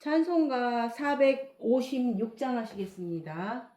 찬송가 456장 하시겠습니다.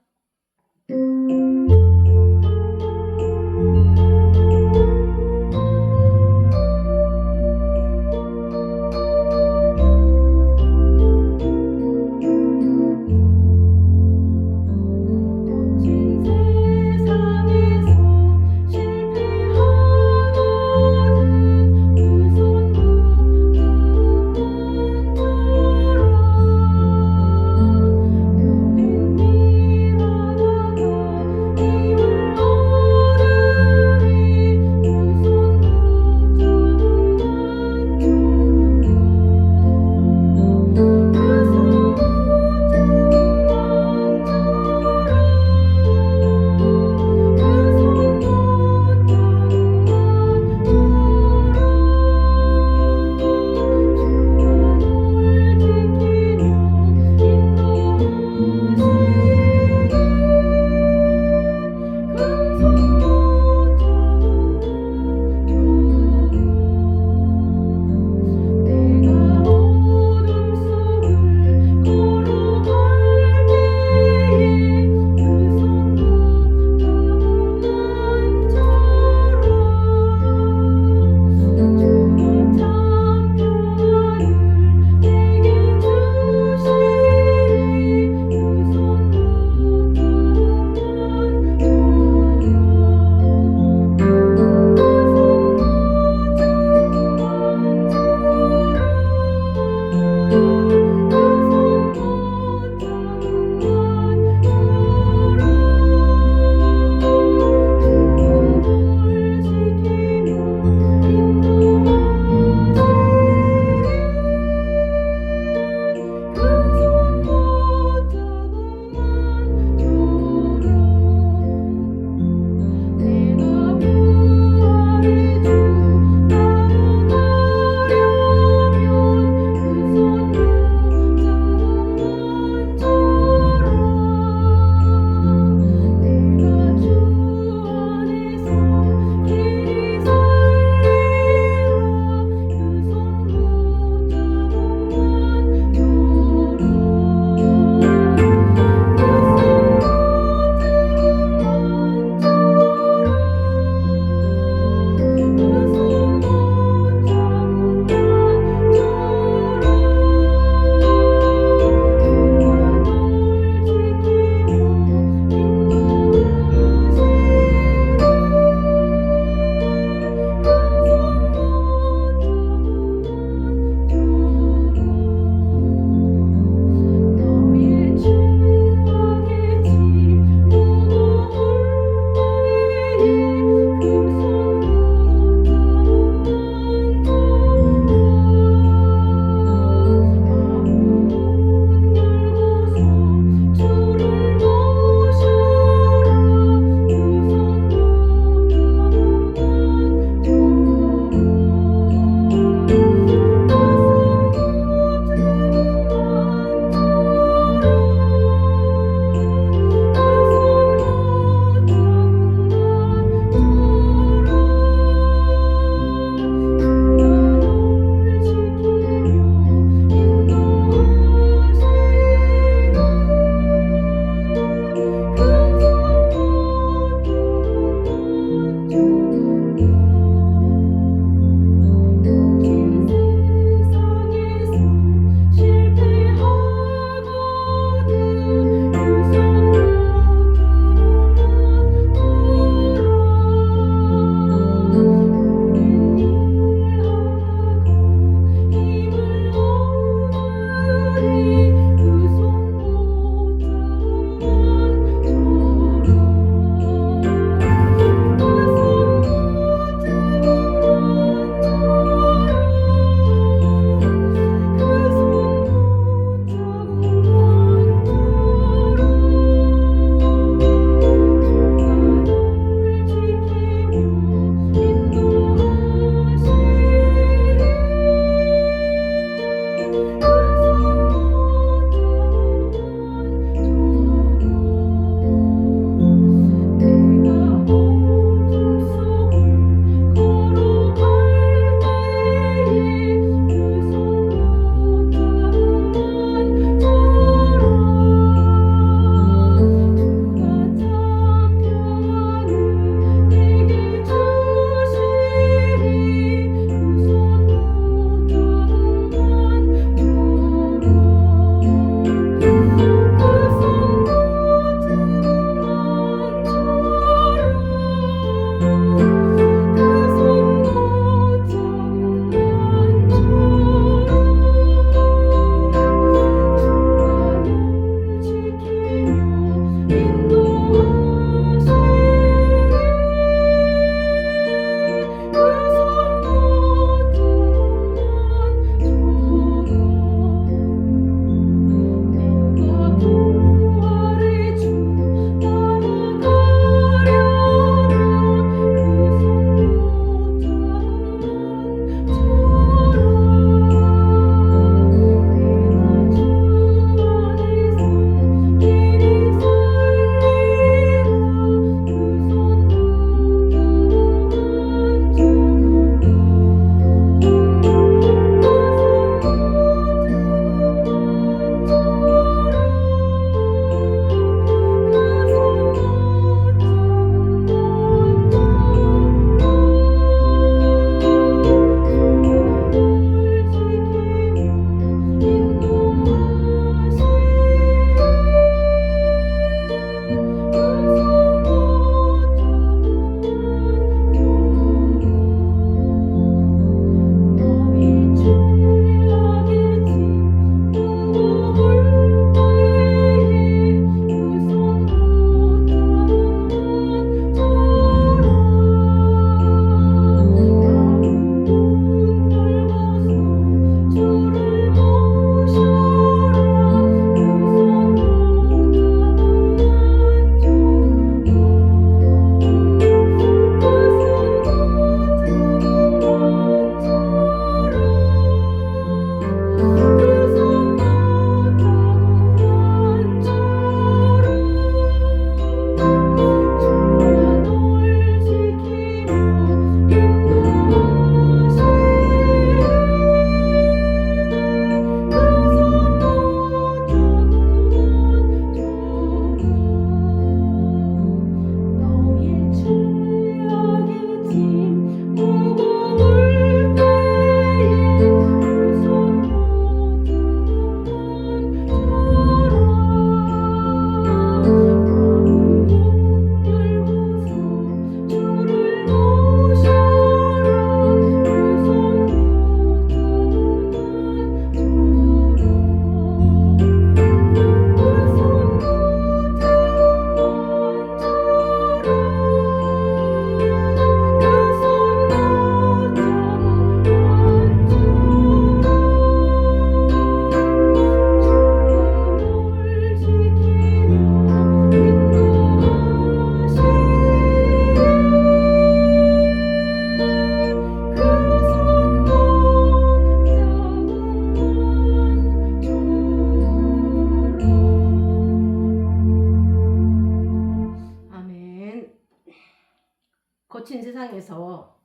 세상에서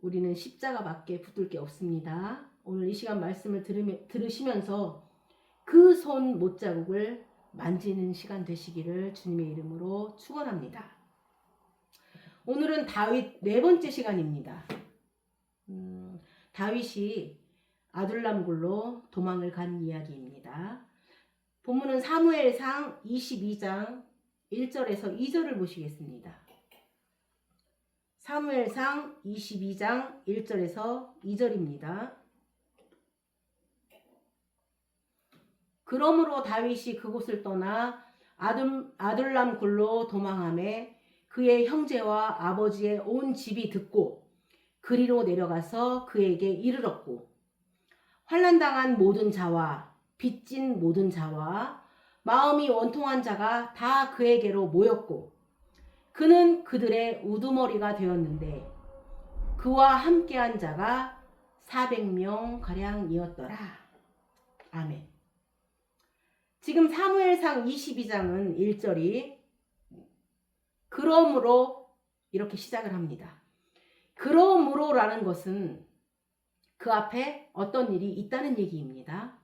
우리는 십자가밖에 붙들 게 없습니다. 오늘 이 시간 말씀을 들으시면서 그 손 못자국을 만지는 시간 되시기를 주님의 이름으로 축원합니다. 오늘은 다윗 네 번째 시간입니다. 다윗이 아둘람 굴로 도망을 간 이야기입니다. 본문은 사무엘상 22장 1절에서 2절을 보시겠습니다. 사무엘상 22장 1절에서 2절입니다. 그러므로 다윗이 그곳을 떠나 아둘람 굴로 도망하매 그의 형제와 아버지의 온 집이 듣고 그리로 내려가서 그에게 이르렀고 환난당한 모든 자와 빚진 모든 자와 마음이 원통한 자가 다 그에게로 모였고 그는 그들의 우두머리가 되었는데 그와 함께한 자가 400명 가량이었더라. 아멘. 지금 사무엘상 22장은 1절이 그러므로 이렇게 시작을 합니다. 그러므로라는 것은 그 앞에 어떤 일이 있다는 얘기입니다.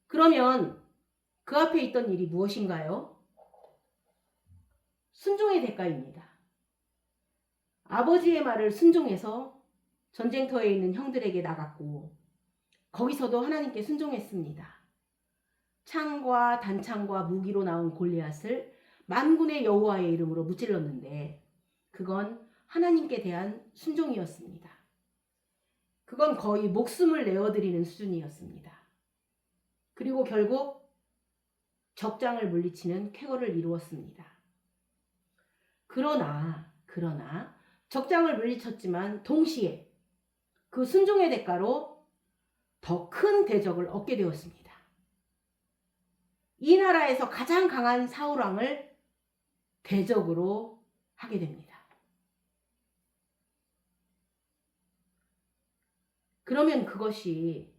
그러면 그 앞에 있던 일이 무엇인가요? 순종의 대가입니다. 아버지의 말을 순종해서 전쟁터에 있는 형들에게 나갔고 거기서도 하나님께 순종했습니다. 창과 단창과 무기로 나온 골리앗을 만군의 여호와의 이름으로 무찔렀는데 그건 하나님께 대한 순종이었습니다. 그건 거의 목숨을 내어드리는 수준이었습니다. 그리고 결국 적장을 물리치는 쾌거를 이루었습니다. 그러나 적장을 물리쳤지만 동시에 그 순종의 대가로 더 큰 대적을 얻게 되었습니다. 이 나라에서 가장 강한 사울왕을 대적으로 하게 됩니다. 그러면 그것이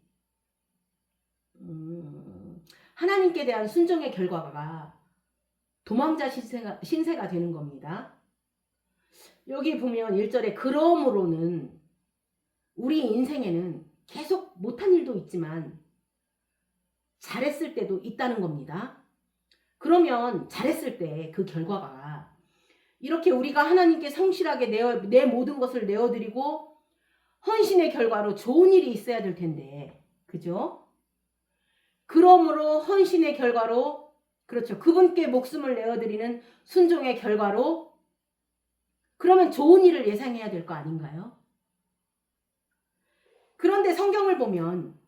하나님께 대한 순종의 결과가 도망자 신세가 되는 겁니다. 여기 보면 1절에 그러므로는 우리 인생에는 계속 못한 일도 있지만 잘했을 때도 있다는 겁니다. 그러면 잘했을 때 그 결과가 이렇게 우리가 하나님께 성실하게 내 모든 것을 내어드리고 헌신의 결과로 좋은 일이 있어야 될 텐데, 그죠? 그러므로 헌신의 결과로, 그렇죠, 그분께 목숨을 내어드리는 순종의 결과로 그러면 좋은 일을 예상해야 될 거 아닌가요? 그런데 성경을 보면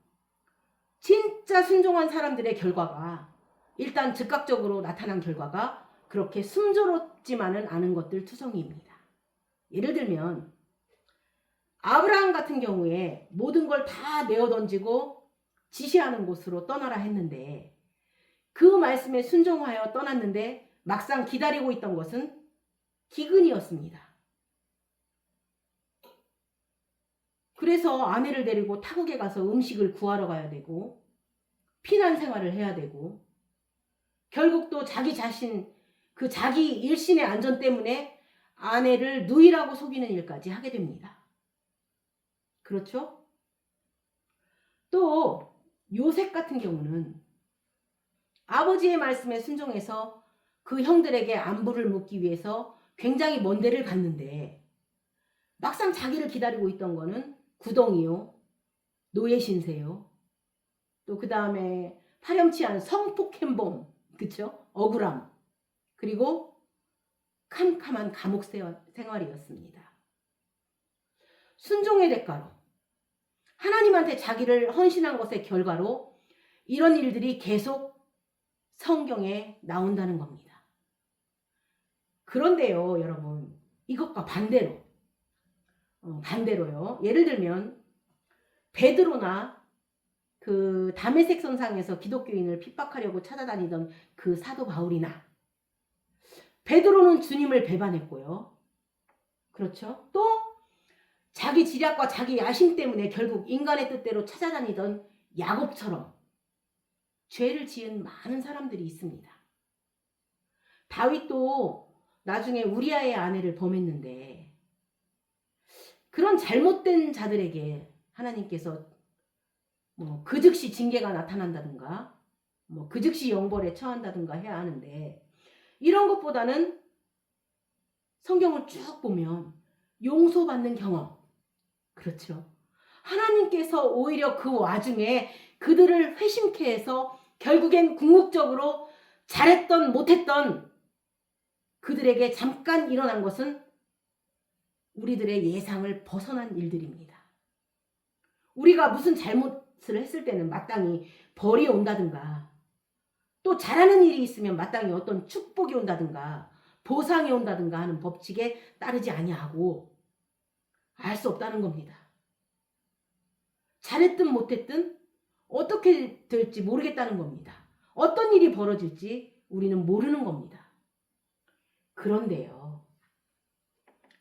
진짜 순종한 사람들의 결과가 일단 즉각적으로 나타난 결과가 그렇게 순조롭지만은 않은 것들 투성이입니다. 예를 들면 아브라함 같은 경우에 모든 걸 다 내어던지고 지시하는 곳으로 떠나라 했는데 그 말씀에 순종하여 떠났는데 막상 기다리고 있던 것은 기근이었습니다. 그래서 아내를 데리고 타국에 가서 음식을 구하러 가야 되고 피난 생활을 해야 되고 결국 또 자기 자신 그 자기 일신의 안전 때문에 아내를 누이라고 속이는 일까지 하게 됩니다. 그렇죠? 또 요셉 같은 경우는 아버지의 말씀에 순종해서 그 형들에게 안부를 묻기 위해서 굉장히 먼 데를 갔는데 막상 자기를 기다리고 있던 거는 구덩이요, 노예 신세요, 또 그 다음에 파렴치 않은 성폭행범, 그쵸? 억울함, 그리고 캄캄한 감옥 생활이었습니다. 순종의 대가로 하나님한테 자기를 헌신한 것의 결과로 이런 일들이 계속 성경에 나온다는 겁니다. 그런데요, 여러분, 이것과 반대로요. 예를 들면 베드로나 그 다메섹 선상에서 기독교인을 핍박하려고 찾아다니던 그 사도 바울이나 베드로는 주님을 배반했고요. 그렇죠? 또 자기 지략과 자기 야심 때문에 결국 인간의 뜻대로 찾아다니던 야곱처럼 죄를 지은 많은 사람들이 있습니다. 다윗도 나중에 우리아의 아내를 범했는데 그런 잘못된 자들에게 하나님께서 뭐 그 즉시 징계가 나타난다든가 뭐 그 즉시 영벌에 처한다든가 해야 하는데 이런 것보다는 성경을 쭉 보면 용서받는 경험, 그렇죠. 하나님께서 오히려 그 와중에 그들을 회심케 해서 결국엔 궁극적으로 잘했던 못했던 그들에게 잠깐 일어난 것은 우리들의 예상을 벗어난 일들입니다. 우리가 무슨 잘못을 했을 때는 마땅히 벌이 온다든가 또 잘하는 일이 있으면 마땅히 어떤 축복이 온다든가 보상이 온다든가 하는 법칙에 따르지 아니하고 알 수 없다는 겁니다. 잘했든 못했든 어떻게 될지 모르겠다는 겁니다. 어떤 일이 벌어질지 우리는 모르는 겁니다.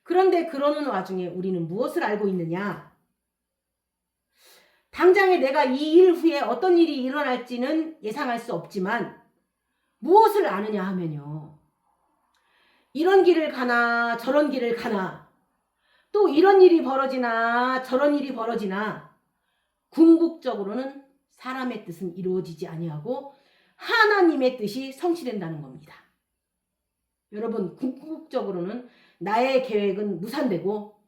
그런데 그러는 와중에 우리는 무엇을 알고 있느냐? 당장에 내가 이 일 후에 어떤 일이 일어날지는 예상할 수 없지만 무엇을 아느냐 하면요. 이런 길을 가나 저런 길을 가나 또 이런 일이 벌어지나 저런 일이 벌어지나 궁극적으로는 사람의 뜻은 이루어지지 아니하고 하나님의 뜻이 성취된다는 겁니다. 여러분, 궁극적으로는 나의 계획은 무산되고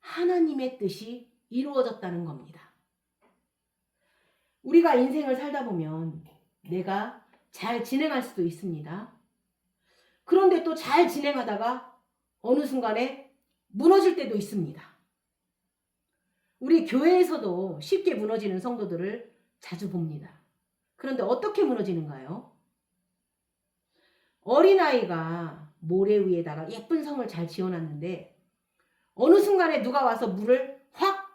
하나님의 뜻이 이루어졌다는 겁니다. 우리가 인생을 살다 보면 내가 잘 진행할 수도 있습니다. 그런데 또 잘 진행하다가 어느 순간에 무너질 때도 있습니다. 우리 교회에서도 쉽게 무너지는 성도들을 자주 봅니다. 그런데 어떻게 무너지는가요? 어린아이가 모래 위에다가 예쁜 성을 잘 지어놨는데 어느 순간에 누가 와서 물을 확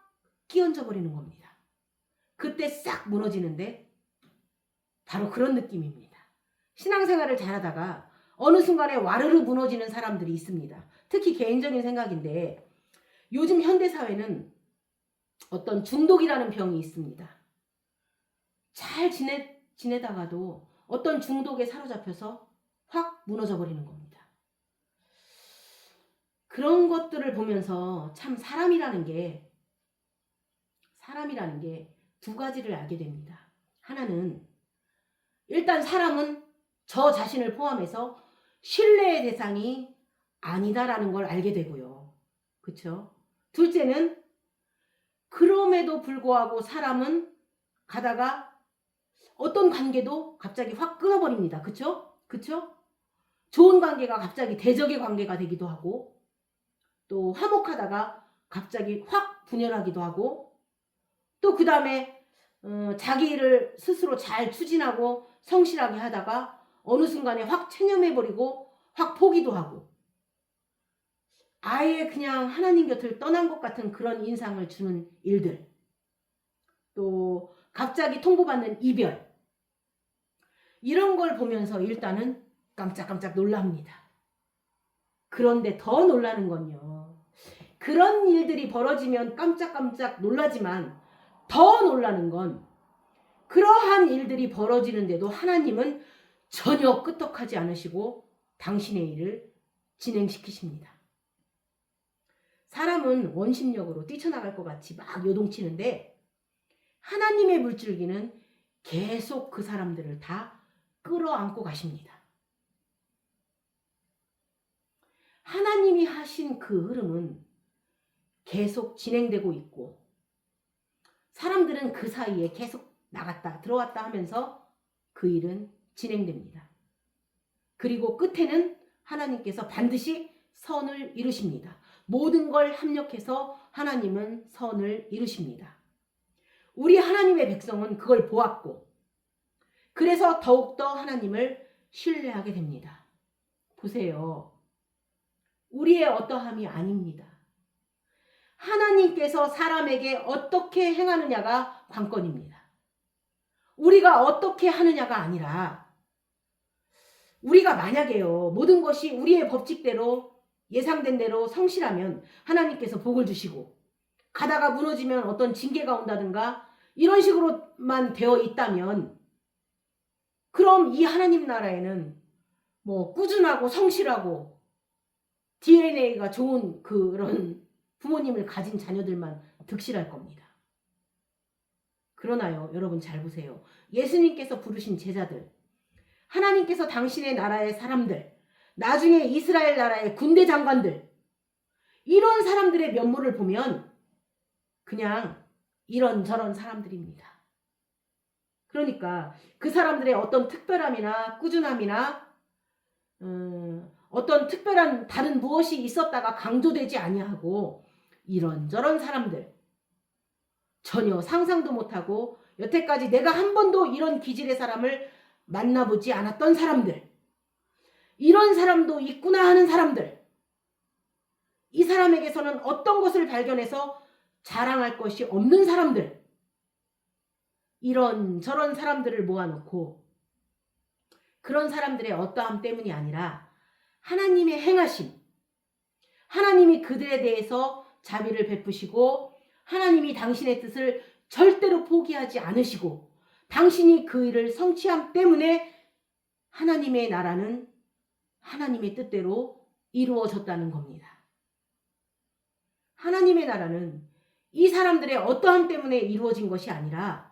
끼얹어 버리는 겁니다. 그때 싹 무너지는데 바로 그런 느낌입니다. 신앙생활을 잘하다가 어느 순간에 와르르 무너지는 사람들이 있습니다. 특히 개인적인 생각인데 요즘 현대사회는 어떤 중독이라는 병이 있습니다. 잘 지내다가도 어떤 중독에 사로잡혀서 확 무너져 버리는 겁니다. 그런 것들을 보면서 참 사람이라는 게 두 가지를 알게 됩니다. 하나는 일단 사람은 저 자신을 포함해서 신뢰의 대상이 아니다라는 걸 알게 되고요. 그렇죠? 둘째는 그럼에도 불구하고 사람은 가다가 어떤 관계도 갑자기 확 끊어버립니다. 그렇죠? 그렇죠? 좋은 관계가 갑자기 대적의 관계가 되기도 하고 또 화목하다가 갑자기 확 분열하기도 하고 또 그 다음에 자기 일을 스스로 잘 추진하고 성실하게 하다가 어느 순간에 확 체념해버리고 확 포기도 하고 아예 그냥 하나님 곁을 떠난 것 같은 그런 인상을 주는 일들, 또 갑자기 통보받는 이별, 이런 걸 보면서 일단은 깜짝깜짝 놀랍니다. 그런데 더 놀라는 건요, 그런 일들이 벌어지면 깜짝깜짝 놀라지만 더 놀라는 건 그러한 일들이 벌어지는데도 하나님은 전혀 끄떡하지 않으시고 당신의 일을 진행시키십니다. 사람은 원심력으로 뛰쳐나갈 것 같이 막 요동치는데 하나님의 물줄기는 계속 그 사람들을 다 끌어안고 가십니다. 하나님이 하신 그 흐름은 계속 진행되고 있고 사람들은 그 사이에 계속 나갔다 들어왔다 하면서 그 일은 진행됩니다. 그리고 끝에는 하나님께서 반드시 선을 이루십니다. 모든 걸 합력해서 하나님은 선을 이루십니다. 우리 하나님의 백성은 그걸 보았고 그래서 더욱더 하나님을 신뢰하게 됩니다. 보세요. 우리의 어떠함이 아닙니다. 하나님께서 사람에게 어떻게 행하느냐가 관건입니다. 우리가 어떻게 하느냐가 아니라 우리가 만약에요, 모든 것이 우리의 법칙대로 예상된 대로 성실하면 하나님께서 복을 주시고 가다가 무너지면 어떤 징계가 온다든가 이런 식으로만 되어 있다면 그럼 이 하나님 나라에는 뭐 꾸준하고 성실하고 DNA가 좋은 그런 부모님을 가진 자녀들만 득실할 겁니다. 그러나요, 여러분 잘 보세요. 예수님께서 부르신 제자들, 하나님께서 당신의 나라의 사람들, 나중에 이스라엘 나라의 군대 장관들, 이런 사람들의 면모를 보면 그냥 이런저런 사람들입니다. 그러니까 그 사람들의 어떤 특별함이나 꾸준함이나 어떤 특별한 다른 무엇이 있었다가 강조되지 아니하고 이런저런 사람들, 전혀 상상도 못하고 여태까지 내가 한 번도 이런 기질의 사람을 만나보지 않았던 사람들, 이런 사람도 있구나 하는 사람들, 이 사람에게서는 어떤 것을 발견해서 자랑할 것이 없는 사람들, 이런저런 사람들을 모아놓고 그런 사람들의 어떠함 때문이 아니라 하나님의 행하심, 하나님이 그들에 대해서 자비를 베푸시고 하나님이 당신의 뜻을 절대로 포기하지 않으시고 당신이 그 일을 성취함 때문에 하나님의 나라는 하나님의 뜻대로 이루어졌다는 겁니다. 하나님의 나라는 이 사람들의 어떠함 때문에 이루어진 것이 아니라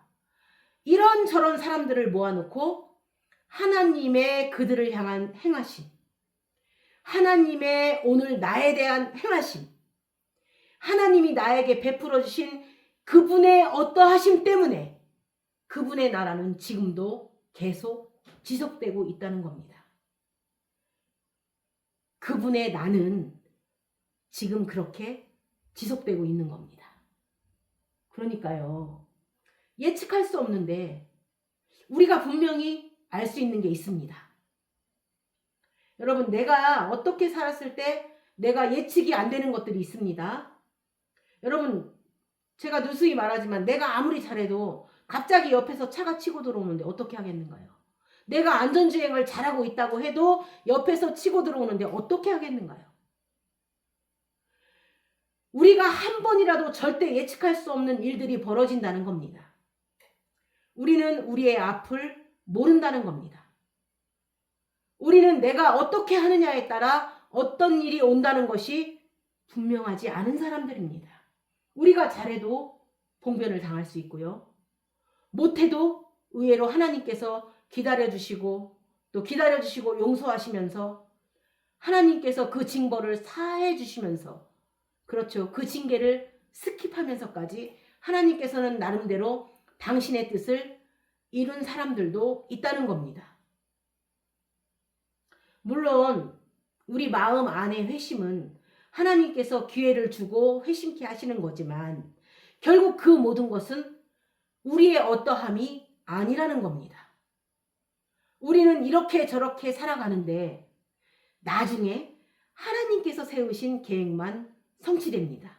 이런저런 사람들을 모아놓고 하나님의 그들을 향한 행하심, 하나님의 오늘 나에 대한 행하심, 하나님이 나에게 베풀어 주신 그분의 어떠하심 때문에 그분의 나라는 지금도 계속 지속되고 있다는 겁니다. 그분의 나는 지금 그렇게 지속되고 있는 겁니다. 그러니까요, 예측할 수 없는데 우리가 분명히 알 수 있는 게 있습니다. 여러분, 내가 어떻게 살았을 때 내가 예측이 안 되는 것들이 있습니다. 여러분, 제가 누수히 말하지만 내가 아무리 잘해도 갑자기 옆에서 차가 치고 들어오는데 어떻게 하겠는가요? 내가 안전주행을 잘하고 있다고 해도 옆에서 치고 들어오는데 어떻게 하겠는가요? 우리가 한 번이라도 절대 예측할 수 없는 일들이 벌어진다는 겁니다. 우리는 우리의 앞을 모른다는 겁니다. 우리는 내가 어떻게 하느냐에 따라 어떤 일이 온다는 것이 분명하지 않은 사람들입니다. 우리가 잘해도 봉변을 당할 수 있고요. 못해도 의외로 하나님께서 기다려주시고 또 기다려주시고 용서하시면서 하나님께서 그 징벌을 사해 주시면서, 그렇죠, 그 징계를 스킵하면서까지 하나님께서는 나름대로 당신의 뜻을 이룬 사람들도 있다는 겁니다. 물론 우리 마음 안의 회심은 하나님께서 기회를 주고 회심케 하시는 거지만 결국 그 모든 것은 우리의 어떠함이 아니라는 겁니다. 우리는 이렇게 저렇게 살아가는데 나중에 하나님께서 세우신 계획만 성취됩니다.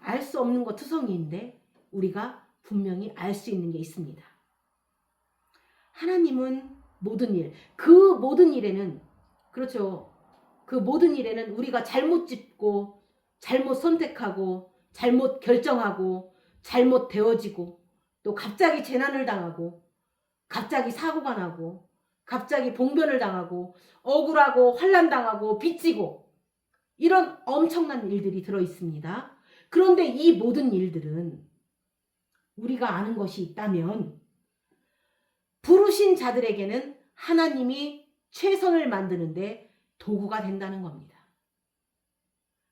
알 수 없는 것 투성이인데 우리가 분명히 알 수 있는 게 있습니다. 하나님은 모든 일, 그 모든 일에는, 그렇죠, 그 모든 일에는 우리가 잘못 짚고 잘못 선택하고 잘못 결정하고 잘못 되어지고 또 갑자기 재난을 당하고 갑자기 사고가 나고 갑자기 봉변을 당하고 억울하고 환난 당하고 빚지고 이런 엄청난 일들이 들어 있습니다. 그런데 이 모든 일들은 우리가 아는 것이 있다면 부르신 자들에게는 하나님이 최선을 만드는데 도구가 된다는 겁니다.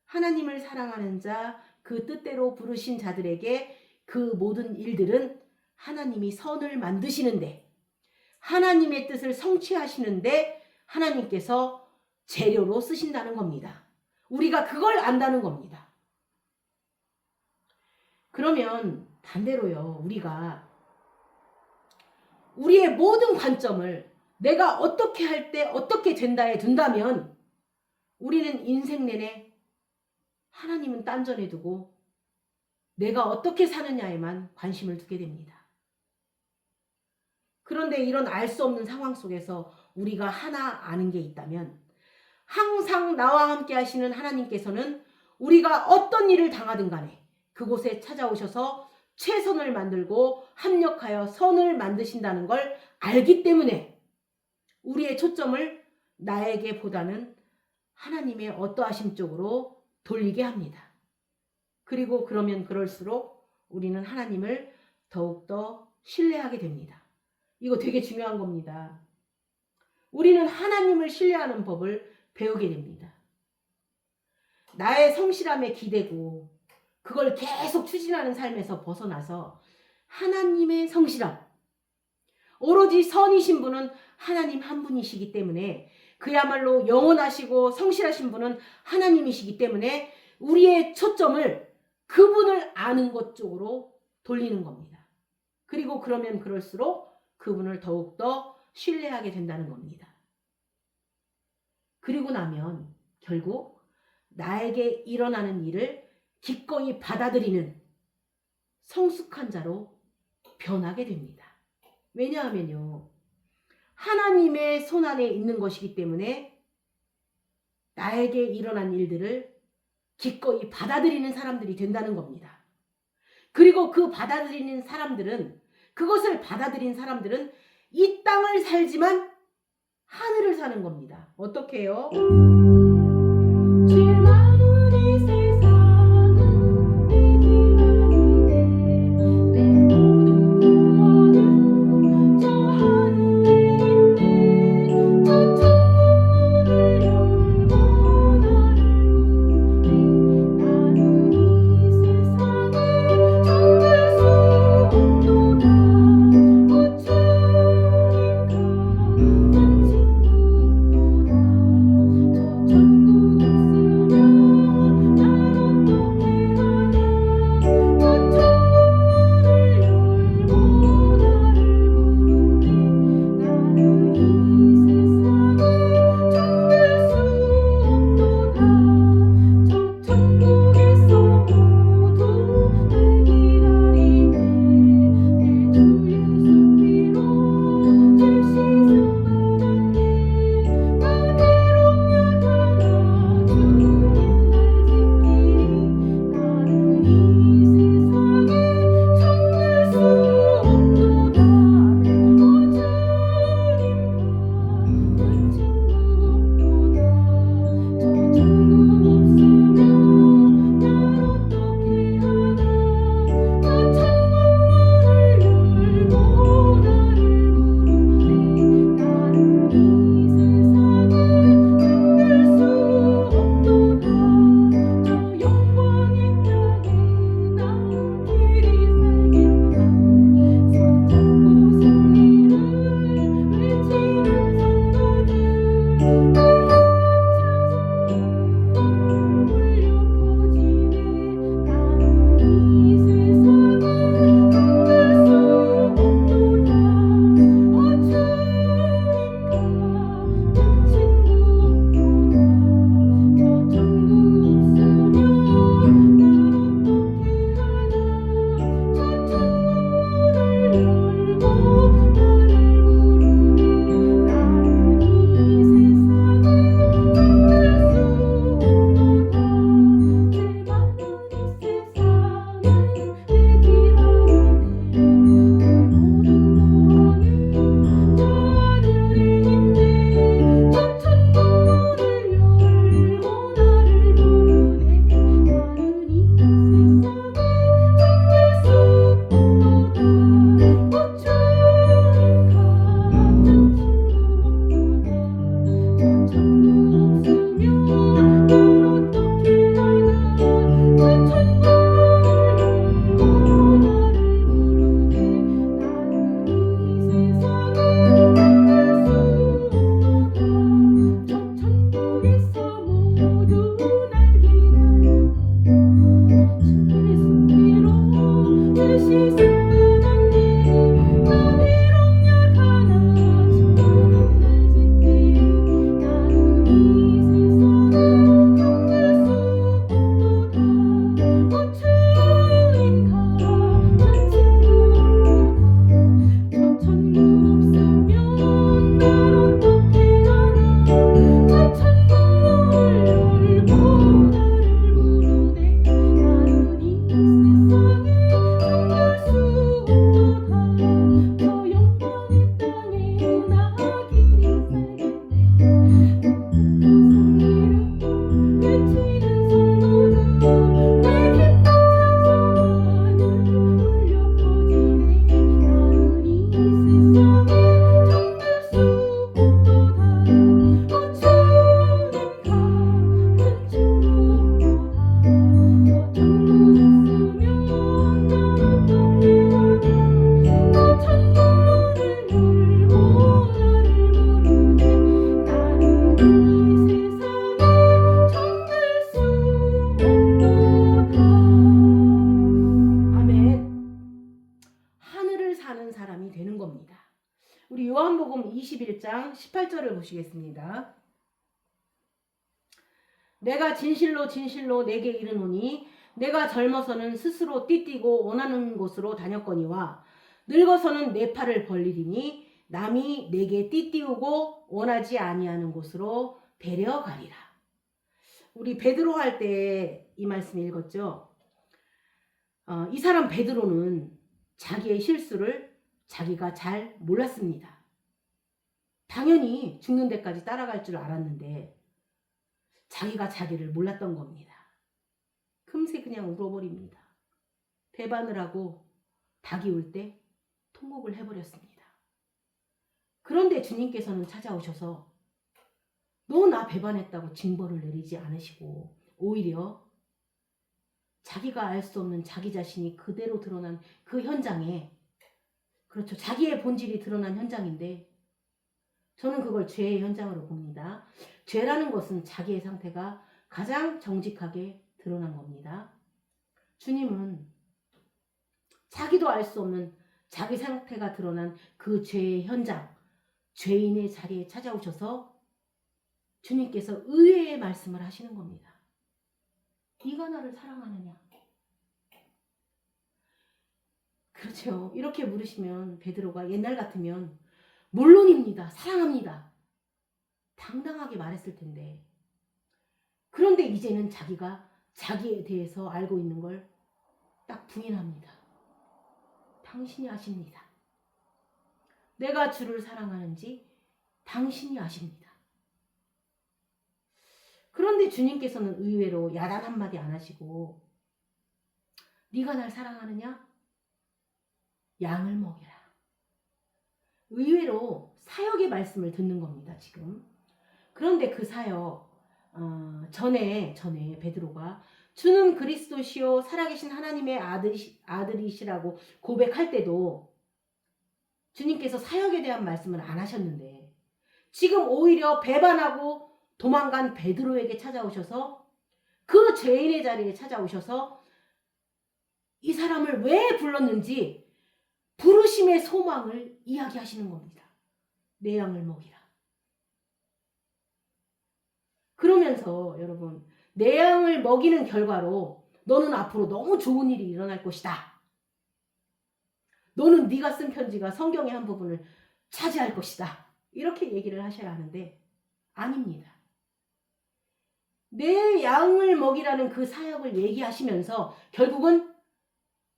하나님을 사랑하는 자, 그 뜻대로 부르신 자들에게 그 모든 일들은 하나님이 선을 만드시는데, 하나님의 뜻을 성취하시는데 하나님께서 재료로 쓰신다는 겁니다. 우리가 그걸 안다는 겁니다. 그러면 반대로요, 우리가 우리의 모든 관점을 내가 어떻게 할 때 어떻게 된다에 둔다면 우리는 인생 내내 하나님은 딴전에 두고 내가 어떻게 사느냐에만 관심을 두게 됩니다. 그런데 이런 알 수 없는 상황 속에서 우리가 하나 아는 게 있다면 항상 나와 함께 하시는 하나님께서는 우리가 어떤 일을 당하든 간에 그곳에 찾아오셔서 최선을 만들고 합력하여 선을 만드신다는 걸 알기 때문에 우리의 초점을 나에게 보다는 하나님의 어떠하심 쪽으로 돌리게 합니다. 그리고 그러면 그럴수록 우리는 하나님을 더욱더 신뢰하게 됩니다. 이거 되게 중요한 겁니다. 우리는 하나님을 신뢰하는 법을 배우게 됩니다. 나의 성실함에 기대고 그걸 계속 추진하는 삶에서 벗어나서 하나님의 성실함, 오로지 선이신 분은 하나님 한 분이시기 때문에, 그야말로 영원하시고 성실하신 분은 하나님이시기 때문에 우리의 초점을 그분을 아는 것 쪽으로 돌리는 겁니다. 그리고 그러면 그럴수록 그분을 더욱더 신뢰하게 된다는 겁니다. 그리고 나면 결국 나에게 일어나는 일을 기꺼이 받아들이는 성숙한 자로 변하게 됩니다. 왜냐하면요, 하나님의 손안에 있는 것이기 때문에 나에게 일어난 일들을 기꺼이 받아들이는 사람들이 된다는 겁니다. 그리고 그 받아들이는 사람들은, 그것을 받아들인 사람들은 이 땅을 살지만 하늘을 사는 겁니다. 어떻게 해요? 죄 많은 이 세상은 믿음 아닌데 내 모든 구원은 저 하늘에 있네. 저 창문을 열고 나를 보내. 나는 이 세상을 잠글 수 없도다. 고추인가 난 친구 없도다. 저 사는 사람이 되는 겁니다. 우리 요한복음 21장 18절을 보시겠습니다. 내가 진실로 진실로 내게 이르노니 내가 젊어서는 스스로 띠띠고 원하는 곳으로 다녔거니와 늙어서는 내 팔을 벌리리니 남이 내게 띠띠우고 원하지 아니하는 곳으로 데려가리라. 우리 베드로 할 때 이 말씀 읽었죠. 이 사람 베드로는 자기의 실수를 자기가 잘 몰랐습니다. 당연히 죽는 데까지 따라갈 줄 알았는데 자기가 자기를 몰랐던 겁니다. 금세 그냥 울어버립니다. 배반을 하고 닭이 울 때 통곡을 해버렸습니다. 그런데 주님께서는 찾아오셔서 너 나 배반했다고 징벌을 내리지 않으시고 오히려 자기가 알 수 없는 자기 자신이 그대로 드러난 그 현장에, 그렇죠, 자기의 본질이 드러난 현장인데 저는 그걸 죄의 현장으로 봅니다. 죄라는 것은 자기의 상태가 가장 정직하게 드러난 겁니다. 주님은 자기도 알 수 없는 자기 상태가 드러난 그 죄의 현장, 죄인의 자리에 찾아오셔서 주님께서 의외의 말씀을 하시는 겁니다. 네가 나를 사랑하느냐? 그렇죠. 이렇게 물으시면 베드로가 옛날 같으면 물론입니다. 사랑합니다. 당당하게 말했을 텐데, 그런데 이제는 자기가 자기에 대해서 알고 있는 걸 딱 부인합니다. 당신이 아십니다. 내가 주를 사랑하는지 당신이 아십니다. 그런데 주님께서는 의외로 야단 한마디 안 하시고 네가 날 사랑하느냐? 양을 먹여라. 의외로 사역의 말씀을 듣는 겁니다, 지금. 그런데 그 사역 전에 베드로가 주는 그리스도시요 살아계신 하나님의 아들이시라고 고백할 때도 주님께서 사역에 대한 말씀을 안 하셨는데 지금 오히려 배반하고 도망간 베드로에게 찾아오셔서 그 죄인의 자리에 찾아오셔서 이 사람을 왜 불렀는지 부르심의 소망을 이야기하시는 겁니다. 내 양을 먹이라. 그러면서 여러분, 내 양을 먹이는 결과로 너는 앞으로 너무 좋은 일이 일어날 것이다. 너는 네가 쓴 편지가 성경의 한 부분을 차지할 것이다. 이렇게 얘기를 하셔야 하는데 아닙니다. 내 양을 먹이라는 그 사역을 얘기하시면서 결국은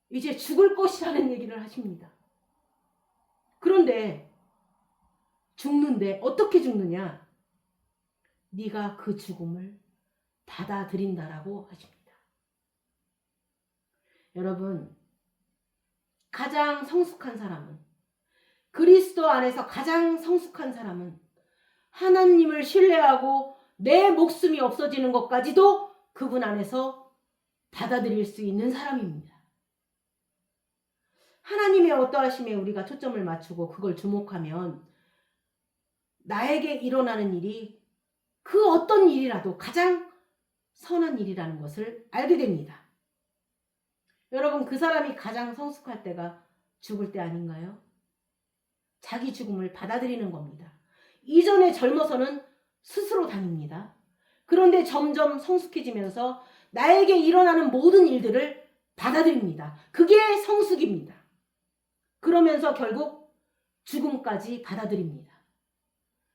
이제 죽을 것이라는 얘기를 하십니다. 그런데 죽는데 어떻게 죽느냐? 네가 그 죽음을 받아들인다라고 하십니다. 여러분, 가장 성숙한 사람은, 그리스도 안에서 가장 성숙한 사람은 하나님을 신뢰하고 내 목숨이 없어지는 것까지도 그분 안에서 받아들일 수 있는 사람입니다. 하나님의 어떠하심에 우리가 초점을 맞추고 그걸 주목하면 나에게 일어나는 일이 그 어떤 일이라도 가장 선한 일이라는 것을 알게 됩니다. 여러분, 그 사람이 가장 성숙할 때가 죽을 때 아닌가요? 자기 죽음을 받아들이는 겁니다. 이전에 젊어서는 스스로 다닙니다. 그런데 점점 성숙해지면서 나에게 일어나는 모든 일들을 받아들입니다. 그게 성숙입니다. 그러면서 결국 죽음까지 받아들입니다.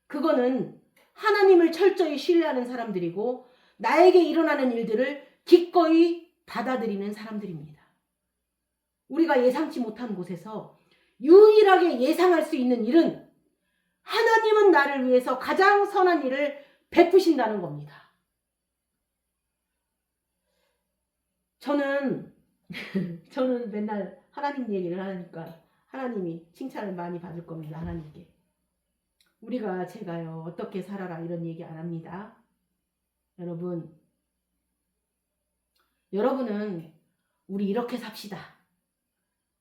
그거는 하나님을 철저히 신뢰하는 사람들이고 나에게 일어나는 일들을 기꺼이 받아들이는 사람들입니다. 우리가 예상치 못한 곳에서 유일하게 예상할 수 있는 일은 하나님은 나를 위해서 가장 선한 일을 베푸신다는 겁니다. 저는 맨날 하나님 얘기를 하니까 하나님이 칭찬을 많이 받을 겁니다. 하나님께. 제가요 어떻게 살아라 이런 얘기 안 합니다. 여러분은 우리 이렇게 삽시다.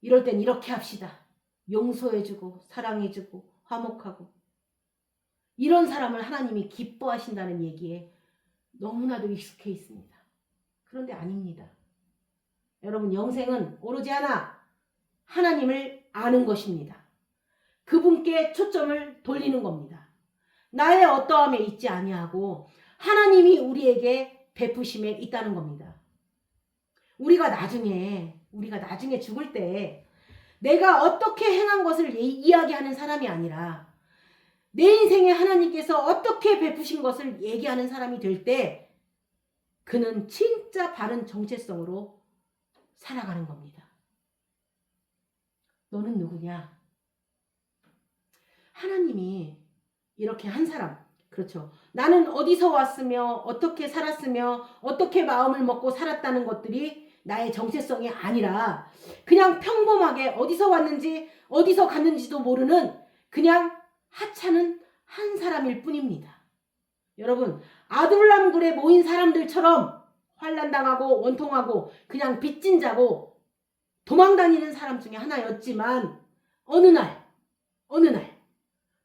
이럴 땐 이렇게 합시다. 용서해주고 사랑해주고 화목하고, 이런 사람을 하나님이 기뻐하신다는 얘기에 너무나도 익숙해 있습니다. 그런데 아닙니다. 여러분, 영생은 오로지 하나, 하나님을 아는 것입니다. 그분께 초점을 돌리는 겁니다. 나의 어떠함에 있지 아니하고 하나님이 우리에게 베푸심에 있다는 겁니다. 우리가 나중에 죽을 때 내가 어떻게 행한 것을 이야기하는 사람이 아니라 내 인생에 하나님께서 어떻게 베푸신 것을 얘기하는 사람이 될 때 그는 진짜 바른 정체성으로 살아가는 겁니다. 너는 누구냐? 하나님이 이렇게 한 사람, 그렇죠. 나는 어디서 왔으며 어떻게 살았으며 어떻게 마음을 먹고 살았다는 것들이 나의 정체성이 아니라 그냥 평범하게 어디서 왔는지 어디서 갔는지도 모르는 그냥 하찮은 한 사람일 뿐입니다. 여러분, 아둘람굴에 모인 사람들처럼 환난당하고 원통하고 그냥 빚진 자고 도망다니는 사람 중에 하나였지만 어느 날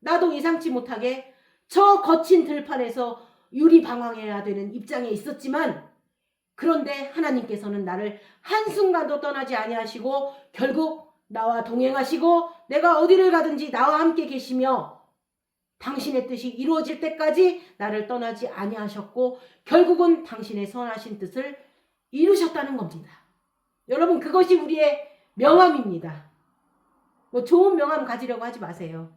나도 예상치 못하게 저 거친 들판에서 유리방황해야 되는 입장에 있었지만 그런데 하나님께서는 나를 한순간도 떠나지 아니하시고 결국 나와 동행하시고 내가 어디를 가든지 나와 함께 계시며 당신의 뜻이 이루어질 때까지 나를 떠나지 아니하셨고 결국은 당신의 선하신 뜻을 이루셨다는 겁니다. 여러분, 그것이 우리의 명함입니다. 뭐 좋은 명함 가지려고 하지 마세요.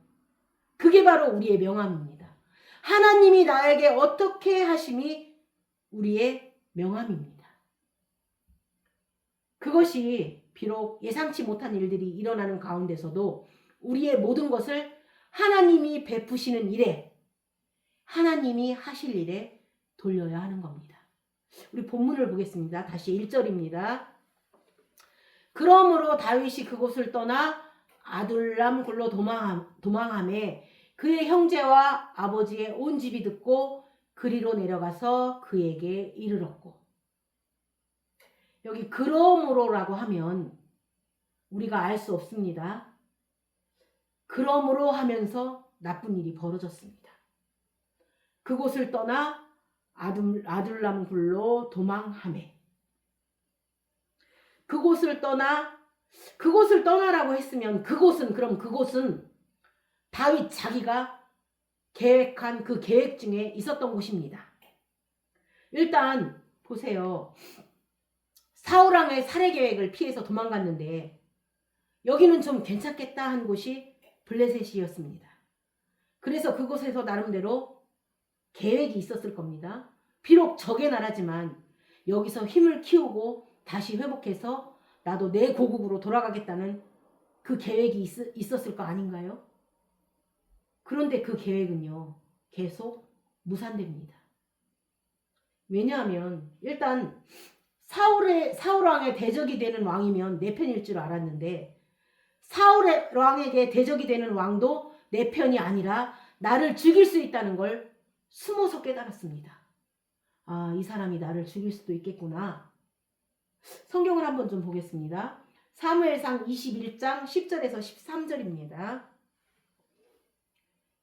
그게 바로 우리의 명함입니다. 하나님이 나에게 어떻게 하심이 우리의 명함입니다. 그것이 비록 예상치 못한 일들이 일어나는 가운데서도 우리의 모든 것을 하나님이 베푸시는 일에, 하나님이 하실 일에 돌려야 하는 겁니다. 우리 본문을 보겠습니다. 다시 1절입니다. 그러므로 다윗이 그곳을 떠나 아둘람 굴로 도망하매 그의 형제와 아버지의 온 집이 듣고 그리로 내려가서 그에게 이르렀고. 여기 그러므로라고 하면 우리가 알 수 없습니다. 그러므로 하면서 나쁜 일이 벌어졌습니다. 그곳을 떠나 아둘람 굴로 도망하매. 그곳을 떠나라고 했으면 그곳은 다윗 자기가 계획한 그 계획 중에 있었던 곳입니다. 일단 보세요. 사울왕의 살해 계획을 피해서 도망갔는데 여기는 좀 괜찮겠다 한 곳이 블레셋이었습니다. 그래서 그곳에서 나름대로 계획이 있었을 겁니다. 비록 적의 나라지만 여기서 힘을 키우고 다시 회복해서 나도 내 고국으로 돌아가겠다는 그 계획이 있었을 거 아닌가요? 그런데 그 계획은요, 계속 무산됩니다. 왜냐하면 일단 사울왕의 대적이 되는 왕이면 내 편일 줄 알았는데 사울왕에게 대적이 되는 왕도 내 편이 아니라 나를 죽일 수 있다는 걸 숨어서 깨달았습니다. 아, 이 사람이 나를 죽일 수도 있겠구나. 성경을 한번 좀 보겠습니다. 사무엘상 21장 10절에서 13절입니다.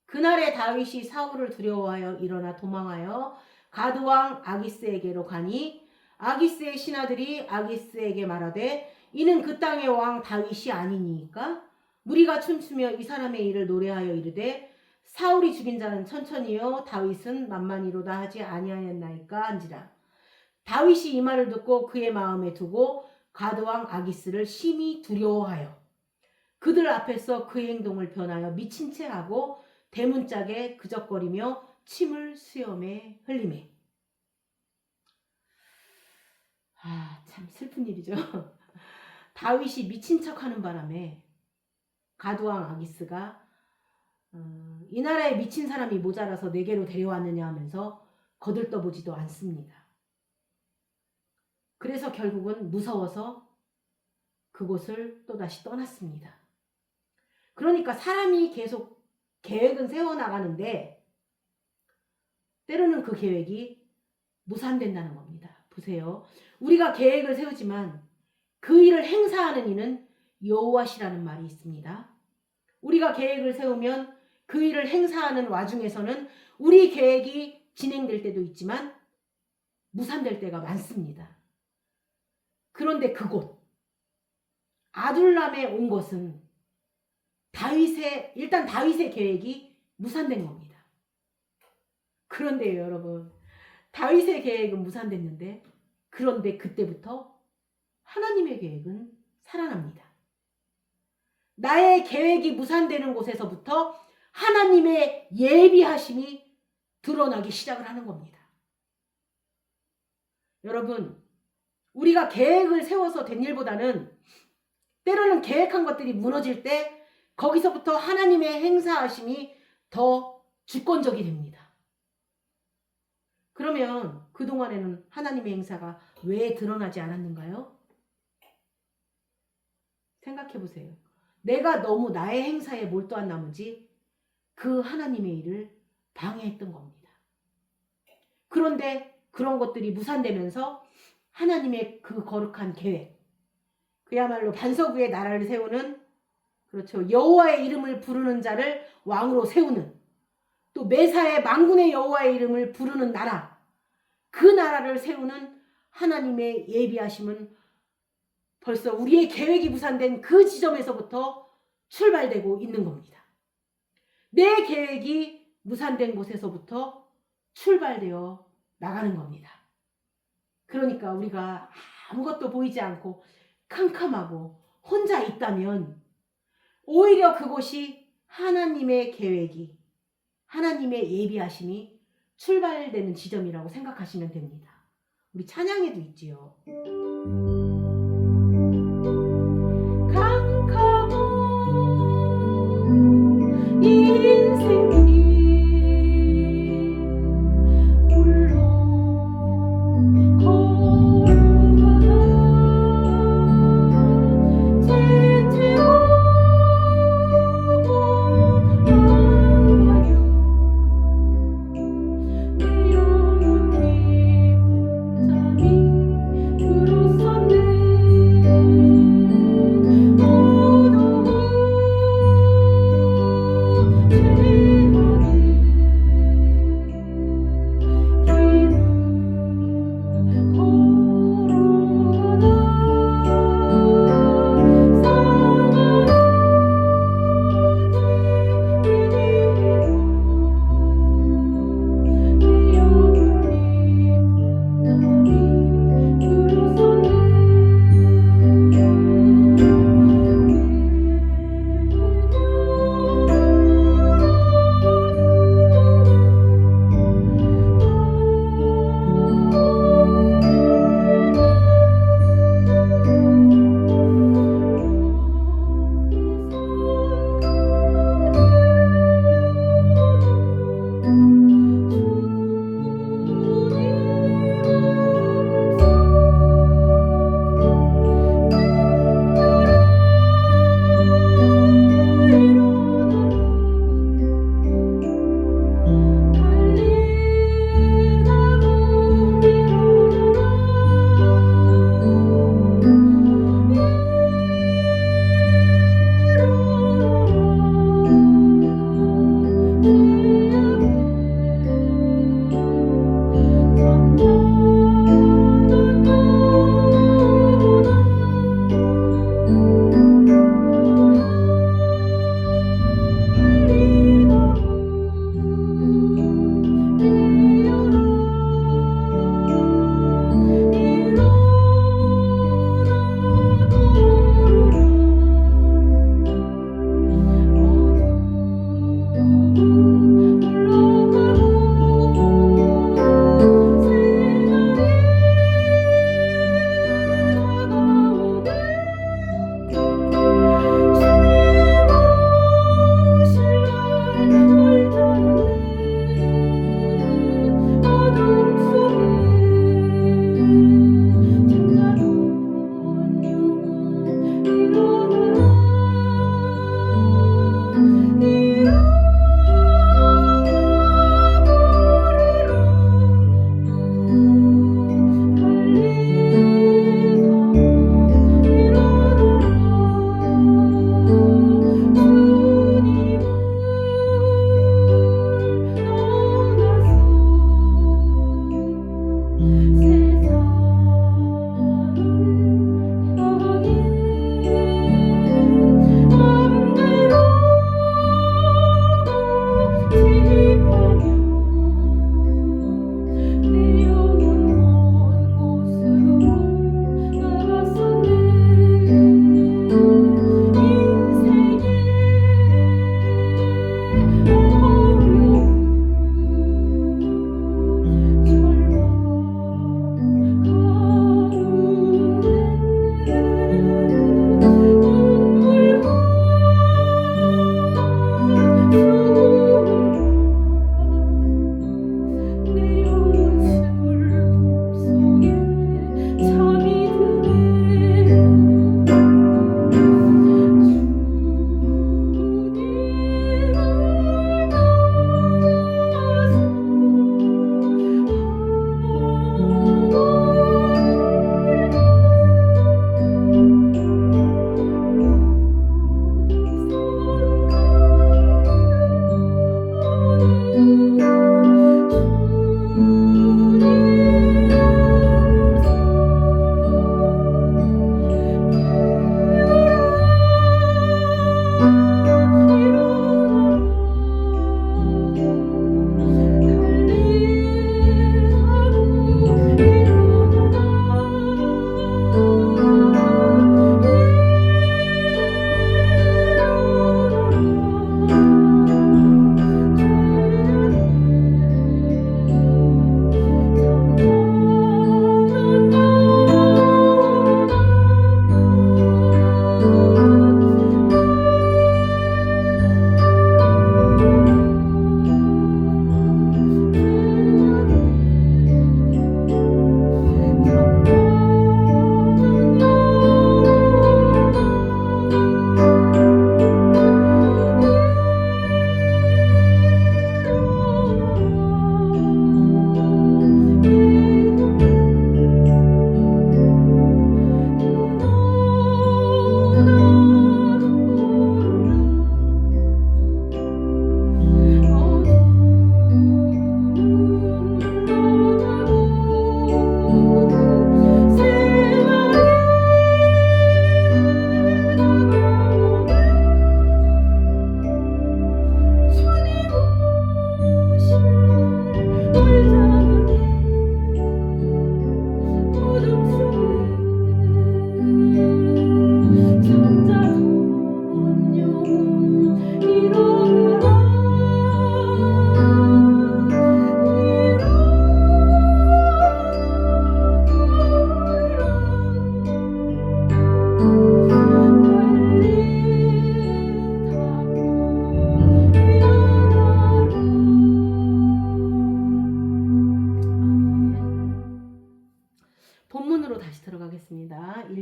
그날에 다윗이 사울을 두려워하여 일어나 도망하여 가드왕 아기스에게로 가니 아기스의 신하들이 아기스에게 말하되 이는 그 땅의 왕 다윗이 아니니까 무리가 춤추며 이 사람의 일을 노래하여 이르되 사울이 죽인 자는 천천히요 다윗은 만만히로다 하지 아니하였나이까 한지라. 다윗이 이 말을 듣고 그의 마음에 두고 가드왕 아기스를 심히 두려워하여 그들 앞에서 그의 행동을 변하여 미친 채 하고 대문짝에 그적거리며 침을 수염에 흘리매. 참 슬픈 일이죠. 다윗이 미친 척하는 바람에 가드왕 아기스가 이 나라에 미친 사람이 모자라서 내게로 데려왔느냐 하면서 거들떠보지도 않습니다. 그래서 결국은 무서워서 그곳을 또다시 떠났습니다. 그러니까 사람이 계속 계획은 세워나가는데 때로는 그 계획이 무산된다는 겁니다. 보세요. 우리가 계획을 세우지만 그 일을 행사하는 이는 여호와시라는 말이 있습니다. 우리가 계획을 세우면 그 일을 행사하는 와중에서는 우리 계획이 진행될 때도 있지만 무산될 때가 많습니다. 그런데 그곳 아둘람에 온 것은 다윗의 계획이 무산된 겁니다. 그런데요, 여러분, 다윗의 계획은 무산됐는데, 그런데 그때부터 하나님의 계획은 살아납니다. 나의 계획이 무산되는 곳에서부터 하나님의 예비하심이 드러나기 시작을 하는 겁니다. 여러분, 우리가 계획을 세워서 된 일보다는 때로는 계획한 것들이 무너질 때 거기서부터 하나님의 행사하심이 더 주권적이 됩니다. 그러면 그동안에는 하나님의 행사가 왜 드러나지 않았는가요? 생각해 보세요. 내가 너무 나의 행사에 몰두한 나머지 그 하나님의 일을 방해했던 겁니다. 그런데 그런 것들이 무산되면서 하나님의 그 거룩한 계획, 그야말로 반석 위에 나라를 세우는, 그렇죠, 여호와의 이름을 부르는 자를 왕으로 세우는, 또 매사에 만군의 여호와의 이름을 부르는 나라, 그 나라를 세우는 하나님의 예비하심은 벌써 우리의 계획이 무산된 그 지점에서부터 출발되고 있는 겁니다. 내 계획이 무산된 곳에서부터 출발되어 나가는 겁니다. 그러니까 우리가 아무것도 보이지 않고 캄캄하고 혼자 있다면 오히려 그곳이 하나님의 계획이, 하나님의 예비하심이 출발되는 지점이라고 생각하시면 됩니다. 우리 찬양에도 있지요. 캄캄한 인생이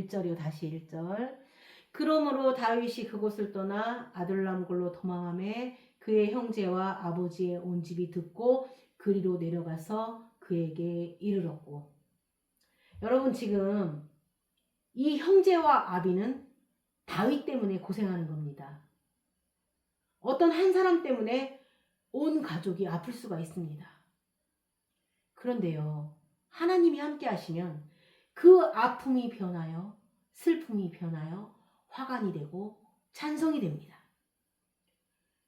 1절이요. 다시 1절. 그러므로 다윗이 그곳을 떠나 아둘람 굴로 도망하매 그의 형제와 아버지의 온 집이 듣고 그리로 내려가서 그에게 이르렀고. 여러분, 지금 이 형제와 아비는 다윗 때문에 고생하는 겁니다. 어떤 한 사람 때문에 온 가족이 아플 수가 있습니다. 그런데요, 하나님이 함께 하시면 그 아픔이 변하여 슬픔이 변하여 화관이 되고 찬성이 됩니다.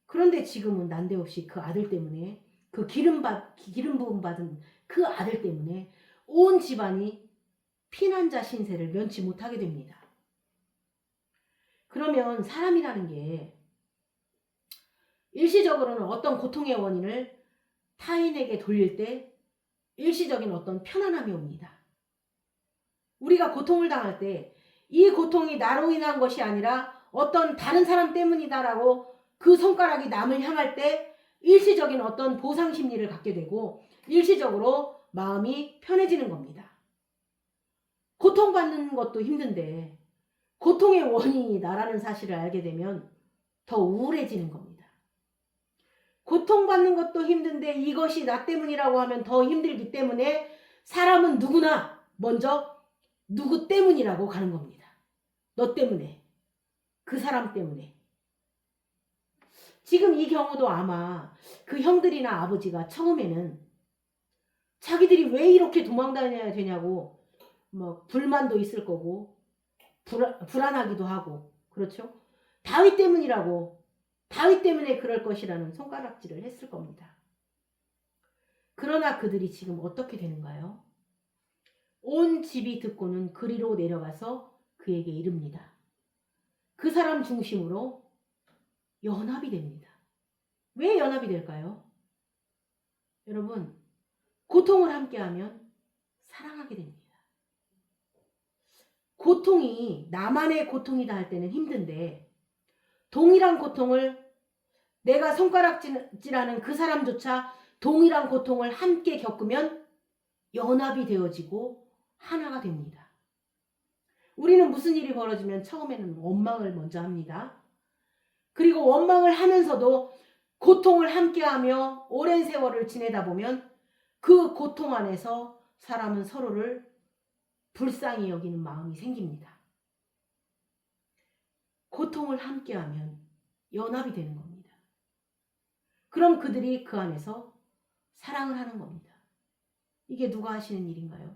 그런데 지금은 난데없이 그 아들 때문에, 그 기름 부음 받은 그 아들 때문에 온 집안이 피난자 신세를 면치 못하게 됩니다. 그러면 사람이라는 게 일시적으로는 어떤 고통의 원인을 타인에게 돌릴 때 일시적인 어떤 편안함이 옵니다. 우리가 고통을 당할 때 이 고통이 나로 인한 것이 아니라 어떤 다른 사람 때문이다라고 그 손가락이 남을 향할 때 일시적인 어떤 보상 심리를 갖게 되고 일시적으로 마음이 편해지는 겁니다. 고통받는 것도 힘든데 고통의 원인이 나라는 사실을 알게 되면 더 우울해지는 겁니다. 고통받는 것도 힘든데 이것이 나 때문이라고 하면 더 힘들기 때문에 사람은 누구나 먼저 누구 때문이라고 가는 겁니다. 너 때문에, 그 사람 때문에. 지금 이 경우도 아마 그 형들이나 아버지가 처음에는 자기들이 왜 이렇게 도망다녀야 되냐고 뭐 불만도 있을 거고 불안하기도 하고, 그렇죠? 다윗 때문이라고, 다윗 때문에 그럴 것이라는 손가락질을 했을 겁니다. 그러나 그들이 지금 어떻게 되는가요? 온 집이 듣고는 그리로 내려가서 그에게 이릅니다. 그 사람 중심으로 연합이 됩니다. 왜 연합이 될까요? 여러분, 고통을 함께하면 사랑하게 됩니다. 고통이 나만의 고통이다 할 때는 힘든데 동일한 고통을 내가 손가락질하는 그 사람조차 동일한 고통을 함께 겪으면 연합이 되어지고 하나가 됩니다. 우리는 무슨 일이 벌어지면 처음에는 원망을 먼저 합니다. 그리고 원망을 하면서도 고통을 함께하며 오랜 세월을 지내다 보면 그 고통 안에서 사람은 서로를 불쌍히 여기는 마음이 생깁니다. 고통을 함께하면 연합이 되는 겁니다. 그럼 그들이 그 안에서 사랑을 하는 겁니다. 이게 누가 하시는 일인가요?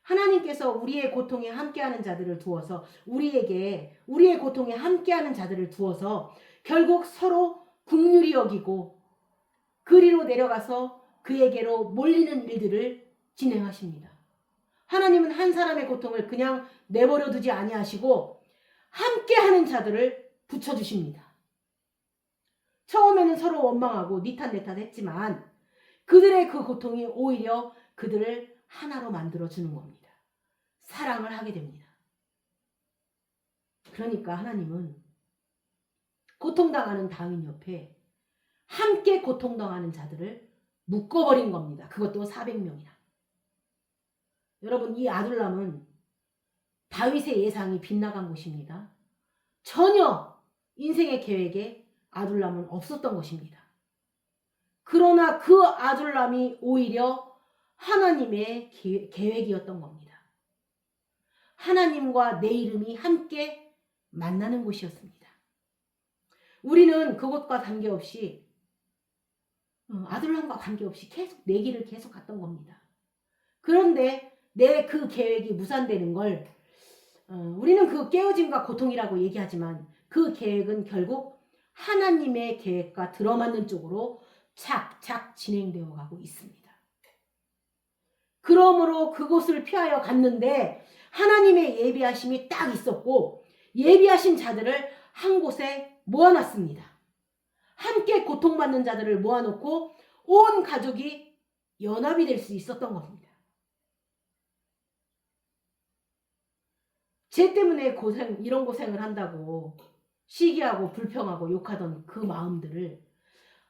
하나님께서 우리의 고통에 함께하는 자들을 두어서 우리의 고통에 함께하는 자들을 두어서 결국 서로 긍휼히 여기고 그리로 내려가서 그에게로 몰리는 일들을 진행하십니다. 하나님은 한 사람의 고통을 그냥 내버려 두지 아니하시고 함께하는 자들을 붙여주십니다. 처음에는 서로 원망하고 니탄내탄 했지만 그들의 그 고통이 오히려 그들을 하나로 만들어주는 겁니다. 사랑을 하게 됩니다. 그러니까 하나님은 고통당하는 다윈 옆에 함께 고통당하는 자들을 묶어버린 겁니다. 그것도 400명이나. 여러분, 이 아둘람은 다윗의 예상이 빗나간 곳입니다. 전혀 인생의 계획에 아둘람은 없었던 것입니다. 그러나 그 아둘람이 오히려 하나님의 계획이었던 겁니다. 하나님과 내 이름이 함께 만나는 곳이었습니다. 우리는 그것과 관계없이 아둘람과 관계없이 계속 내 길을 계속 갔던 겁니다. 그런데 내 그 계획이 무산되는 걸 우리는 그 깨어짐과 고통이라고 얘기하지만 그 계획은 결국 하나님의 계획과 들어맞는 쪽으로 착착 진행되어 가고 있습니다. 그러므로 그곳을 피하여 갔는데 하나님의 예비하심이 딱 있었고 예비하신 자들을 한 곳에 모아놨습니다. 함께 고통받는 자들을 모아놓고 온 가족이 연합이 될 수 있었던 겁니다. 쟤 때문에 이런 고생을 한다고 시기하고 불평하고 욕하던 그 마음들을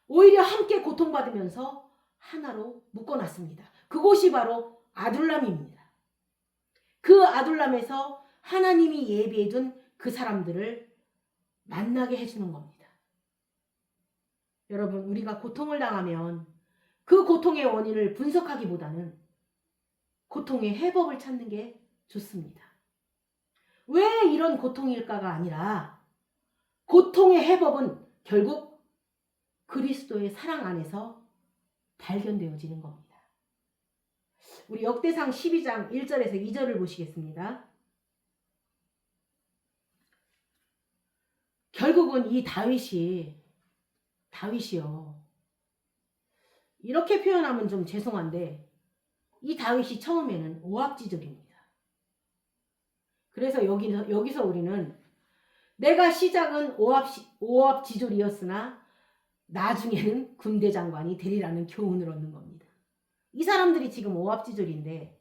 오히려 함께 고통받으면서 하나로 묶어놨습니다. 그곳이 바로 아둘람입니다. 그 아둘람에서 하나님이 예비해둔 그 사람들을 만나게 해주는 겁니다. 여러분, 우리가 고통을 당하면 그 고통의 원인을 분석하기보다는 고통의 해법을 찾는 게 좋습니다. 왜 이런 고통일까가 아니라 고통의 해법은 결국 그리스도의 사랑 안에서 발견되어지는 겁니다. 우리 역대상 12장 1절에서 2절을 보시겠습니다. 결국은 이 다윗이요. 이렇게 표현하면 좀 죄송한데 이 다윗이 처음에는 오합지졸입니다. 그래서 여기서 우리는 내가 시작은 오합지졸이었으나 나중에는 군대 장관이 되리라는 교훈을 얻는 겁니다. 이 사람들이 지금 오합지졸인데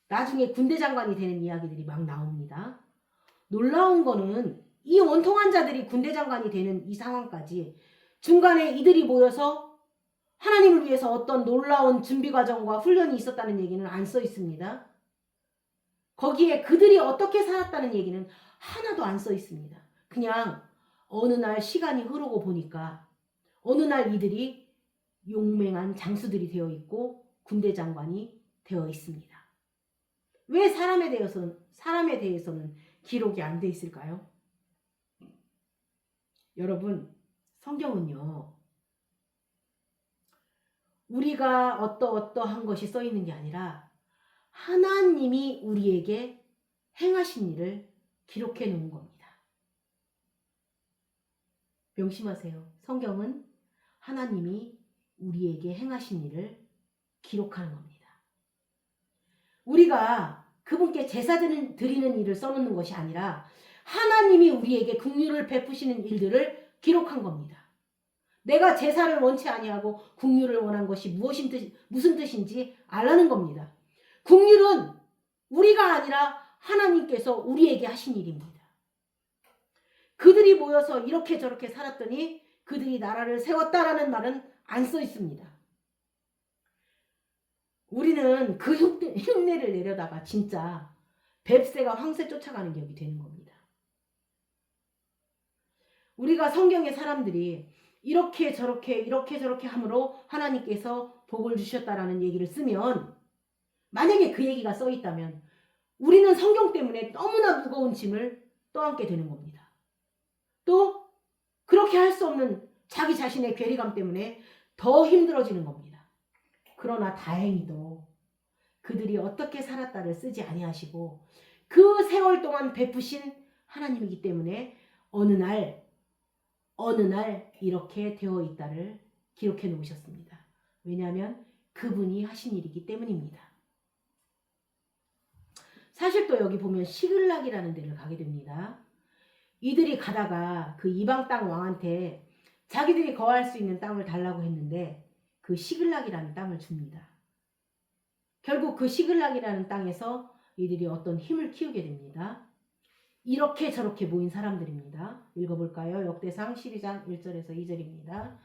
나중에 군대 장관이 되는 이야기들이 막 나옵니다. 놀라운 거는 이 원통한 자들이 군대 장관이 되는 이 상황까지 중간에 이들이 모여서 하나님을 위해서 어떤 놀라운 준비 과정과 훈련이 있었다는 얘기는 안 써 있습니다. 거기에 그들이 어떻게 살았다는 얘기는 하나도 안 써 있습니다. 그냥 어느 날 시간이 흐르고 보니까 어느 날 이들이 용맹한 장수들이 되어 있고 군대 장관이 되어 있습니다. 왜 사람에 대해서는 기록이 안 돼 있을까요? 여러분, 성경은요, 우리가 어떠한 것이 써 있는 게 아니라 하나님이 우리에게 행하신 일을 기록해 놓은 겁니다. 명심하세요. 성경은 하나님이 우리에게 행하신 일을 기록하는 겁니다. 우리가 그분께 제사 드리는 일을 써놓는 것이 아니라 하나님이 우리에게 긍휼을 베푸시는 일들을 기록한 겁니다. 내가 제사를 원치 아니하고 긍휼을 원한 것이 무슨 뜻인지 알라는 겁니다. 긍휼은 우리가 아니라 하나님께서 우리에게 하신 일입니다. 그들이 모여서 이렇게 저렇게 살았더니 그들이 나라를 세웠다라는 말은 안 써 있습니다. 우리는 그 흉내를 내려다가 진짜 뱁새가 황새 쫓아가는 격이 되는 겁니다. 우리가 성경의 사람들이 이렇게 저렇게 함으로 하나님께서 복을 주셨다라는 얘기를 쓰면, 만약에 그 얘기가 써 있다면 우리는 성경 때문에 너무나 무거운 짐을 떠안게 되는 겁니다. 또 그렇게 할 수 없는 자기 자신의 괴리감 때문에 더 힘들어지는 겁니다. 그러나 다행히도 그들이 어떻게 살았다를 쓰지 아니하시고 그 세월 동안 베푸신 하나님이기 때문에 어느 날 이렇게 되어 있다를 기록해 놓으셨습니다. 왜냐하면 그분이 하신 일이기 때문입니다. 사실 또 여기 보면 시글락이라는 데를 가게 됩니다. 이들이 가다가 그 이방 땅 왕한테 자기들이 거할 수 있는 땅을 달라고 했는데 그 시글락이라는 땅을 줍니다. 결국 그 시글락이라는 땅에서 이들이 어떤 힘을 키우게 됩니다. 이렇게 저렇게 모인 사람들입니다. 읽어볼까요? 역대상 12장 1절에서 2절입니다.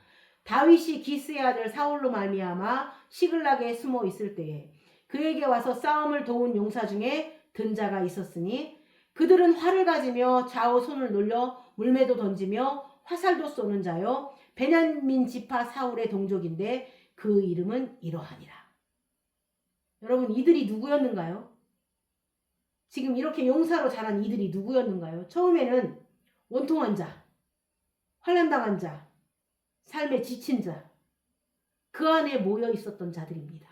다윗이 기스의 아들 사울로 말미암아 시글락에 숨어 있을 때에 그에게 와서 싸움을 도운 용사 중에 든 자가 있었으니 그들은 활을 가지며 좌우 손을 놀려 물매도 던지며 화살도 쏘는 자요 베냐민 지파 사울의 동족인데 그 이름은 이러하니라. 여러분, 이들이 누구였는가요? 지금 이렇게 용사로 자란 이들이 누구였는가요? 처음에는 원통한 자, 환난당한 자, 삶에 지친 자, 그 안에 모여 있었던 자들입니다.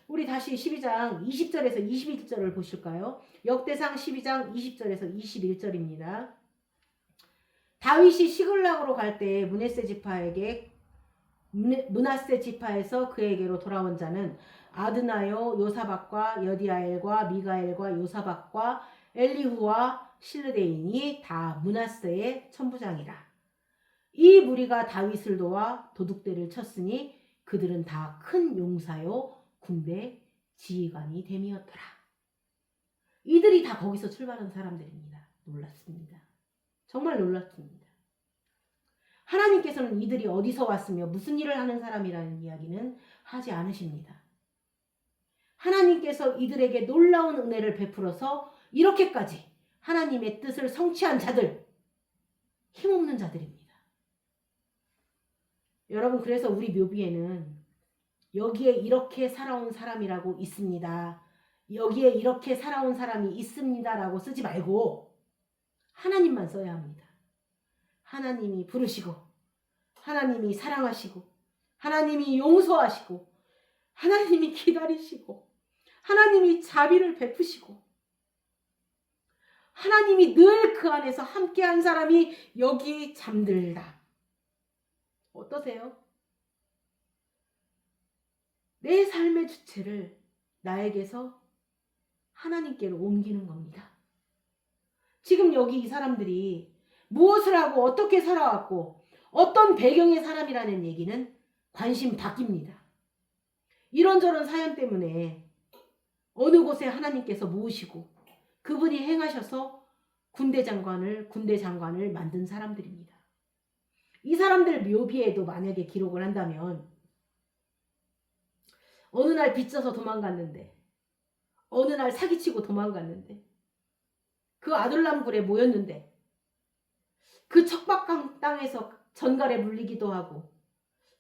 우리 다시 12장 20절에서 21절을 보실까요? 역대상 12장 20절에서 21절입니다. 다윗이 시글락으로 갈 때 므낫세 지파에서 그에게로 돌아온 자는 아드나요 요사박과 여디아엘과 미가엘과 요사박과 엘리후와 실르데인이 다 므낫세의 천부장이라. 이 무리가 다윗을 도와 도둑들을 쳤으니 그들은 다 큰 용사요 군대 지휘관이 됨이었더라. 이들이 다 거기서 출발한 사람들입니다. 놀랐습니다. 정말 놀랐습니다. 하나님께서는 이들이 어디서 왔으며 무슨 일을 하는 사람이라는 이야기는 하지 않으십니다. 하나님께서 이들에게 놀라운 은혜를 베풀어서 이렇게까지 하나님의 뜻을 성취한 자들, 힘없는 자들입니다. 여러분, 그래서 우리 묘비에는 여기에 이렇게 살아온 사람이라고 있습니다. 여기에 이렇게 살아온 사람이 있습니다라고 쓰지 말고 하나님만 써야 합니다. 하나님이 부르시고, 하나님이 사랑하시고, 하나님이 용서하시고, 하나님이 기다리시고, 하나님이 자비를 베푸시고, 하나님이 늘 그 안에서 함께한 사람이 여기 잠들다. 어떠세요? 내 삶의 주체를 나에게서 하나님께로 옮기는 겁니다. 지금 여기 이 사람들이 무엇을 하고 어떻게 살아왔고 어떤 배경의 사람이라는 얘기는 관심 바뀝니다. 이런저런 사연 때문에 어느 곳에 하나님께서 모으시고 그분이 행하셔서 군대 장관을 만든 사람들입니다. 이 사람들 묘비에도 만약에 기록을 한다면 어느 날 빚져서 도망갔는데, 어느 날 사기치고 도망갔는데, 그 아둘람굴에 모였는데, 그 척박한 땅에서 전갈에 물리기도 하고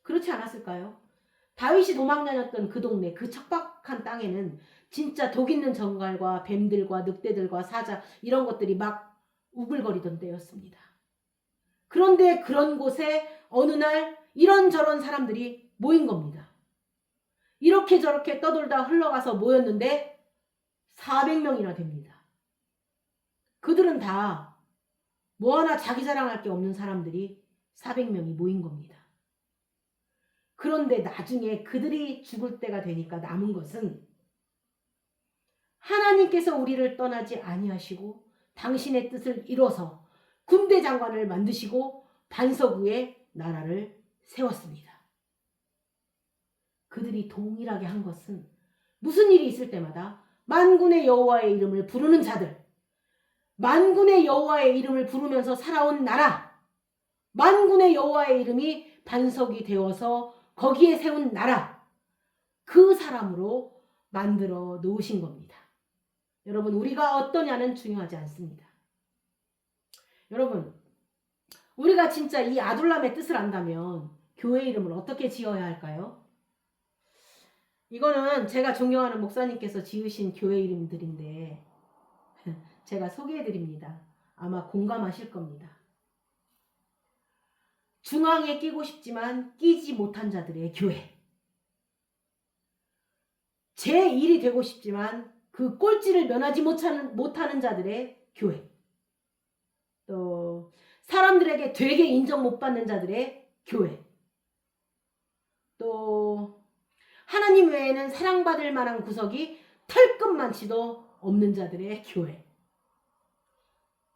그렇지 않았을까요? 다윗이 도망 다녔던 그 동네, 그 척박한 땅에는 진짜 독 있는 전갈과 뱀들과 늑대들과 사자 이런 것들이 막 우글거리던 때였습니다. 그런데 그런 곳에 어느 날 이런저런 사람들이 모인 겁니다. 이렇게 저렇게 떠돌다 흘러가서 모였는데 400명이나 됩니다. 그들은 다 뭐 하나 자기 자랑할 게 없는 사람들이 400명이 모인 겁니다. 그런데 나중에 그들이 죽을 때가 되니까 남은 것은 하나님께서 우리를 떠나지 아니하시고 당신의 뜻을 이뤄서 군대 장관을 만드시고 반석 위에 나라를 세웠습니다. 그들이 동일하게 한 것은 무슨 일이 있을 때마다 만군의 여호와의 이름을 부르는 자들, 만군의 여호와의 이름을 부르면서 살아온 나라, 만군의 여호와의 이름이 반석이 되어서 거기에 세운 나라, 그 사람으로 만들어 놓으신 겁니다. 여러분, 우리가 어떠냐는 중요하지 않습니다. 여러분, 우리가 진짜 이 아둘람의 뜻을 안다면 교회 이름을 어떻게 지어야 할까요? 이거는 제가 존경하는 목사님께서 지으신 교회 이름들인데 제가 소개해드립니다. 아마 공감하실 겁니다. 중앙에 끼고 싶지만 끼지 못한 자들의 교회. 제1이 되고 싶지만 그 꼴찌를 면하지 못하는 자들의 교회. 또 사람들에게 되게 인정 못 받는 자들의 교회. 또 하나님 외에는 사랑받을 만한 구석이 털끝만치도 없는 자들의 교회.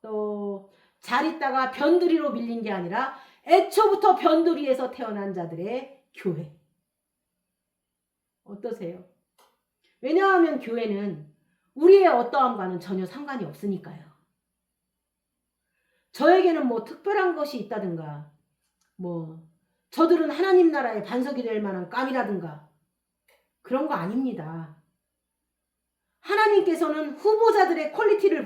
또 잘 있다가 변두리로 밀린 게 아니라 애초부터 변두리에서 태어난 자들의 교회. 어떠세요? 왜냐하면 교회는 우리의 어떠함과는 전혀 상관이 없으니까요. 저에게는 뭐 특별한 것이 있다든가, 뭐 저들은 하나님 나라의 반석이 될 만한 감이라든가 그런 거 아닙니다. 하나님께서는 후보자들의 퀄리티를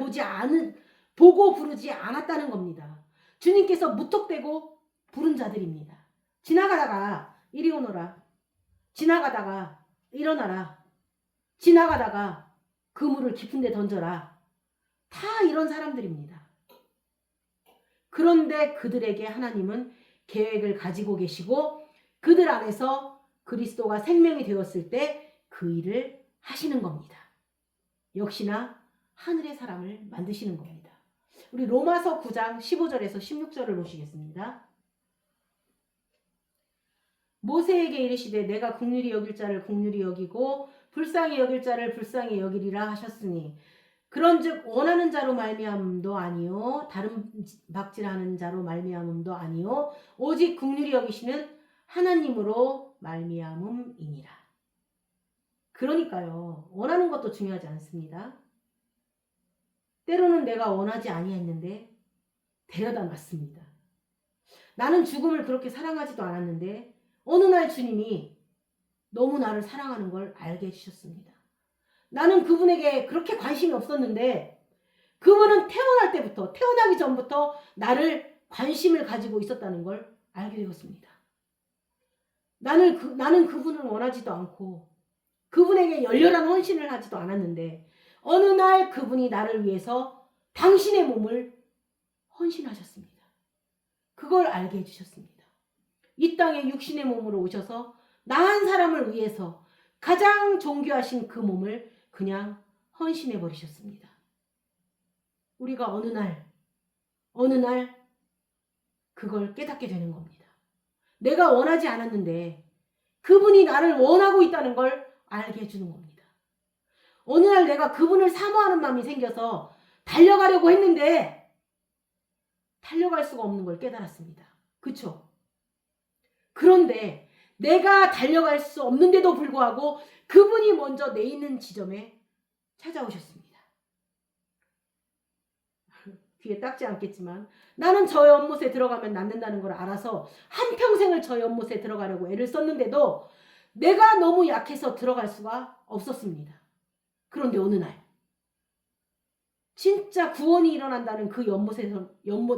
보고 부르지 않았다는 겁니다. 주님께서 무턱대고 부른 자들입니다. 지나가다가 이리 오너라, 지나가다가 일어나라, 지나가다가 그물을 깊은 데 던져라. 다 이런 사람들입니다. 그런데 그들에게 하나님은 계획을 가지고 계시고 그들 안에서 그리스도가 생명이 되었을 때 그 일을 하시는 겁니다. 역시나 하늘의 사람을 만드시는 겁니다. 우리 로마서 9장 15절에서 16절을 보시겠습니다. 모세에게 이르시되 내가 긍휼히 여길 자를 긍휼히 여기고 불쌍히 여길 자를 불쌍히 여기리라 하셨으니 그런즉 원하는 자로 말미암음도 아니요 다른 박질하는 자로 말미암음도 아니요 오직 긍휼히 여기시는 하나님으로 말미암음이니라. 그러니까요, 원하는 것도 중요하지 않습니다. 때로는 내가 원하지 아니했는데 데려다 놨습니다. 나는 죽음을 그렇게 사랑하지도 않았는데 어느 날 주님이 너무 나를 사랑하는 걸 알게 해주셨습니다. 나는 그분에게 그렇게 관심이 없었는데 그분은 태어나기 전부터 나를 관심을 가지고 있었다는 걸 알게 되었습니다. 나는 그분을 원하지도 않고 그분에게 열렬한 헌신을 하지도 않았는데 어느 날 그분이 나를 위해서 당신의 몸을 헌신하셨습니다. 그걸 알게 해주셨습니다. 이 땅에 육신의 몸으로 오셔서 나 한 사람을 위해서 가장 존귀하신 그 몸을 그냥 헌신해 버리셨습니다. 우리가 어느 날 그걸 깨닫게 되는 겁니다. 내가 원하지 않았는데 그분이 나를 원하고 있다는 걸 알게 해주는 겁니다. 어느 날 내가 그분을 사모하는 마음이 생겨서 달려가려고 했는데 달려갈 수가 없는 걸 깨달았습니다. 그쵸? 그런데 내가 달려갈 수 없는데도 불구하고 그분이 먼저 내 있는 지점에 찾아오셨습니다. 귀에 닦지 않겠지만 나는 저 연못에 들어가면 낫는다는 걸 알아서 한평생을 저 연못에 들어가려고 애를 썼는데도 내가 너무 약해서 들어갈 수가 없었습니다. 그런데 어느 날 진짜 구원이 일어난다는 그 연못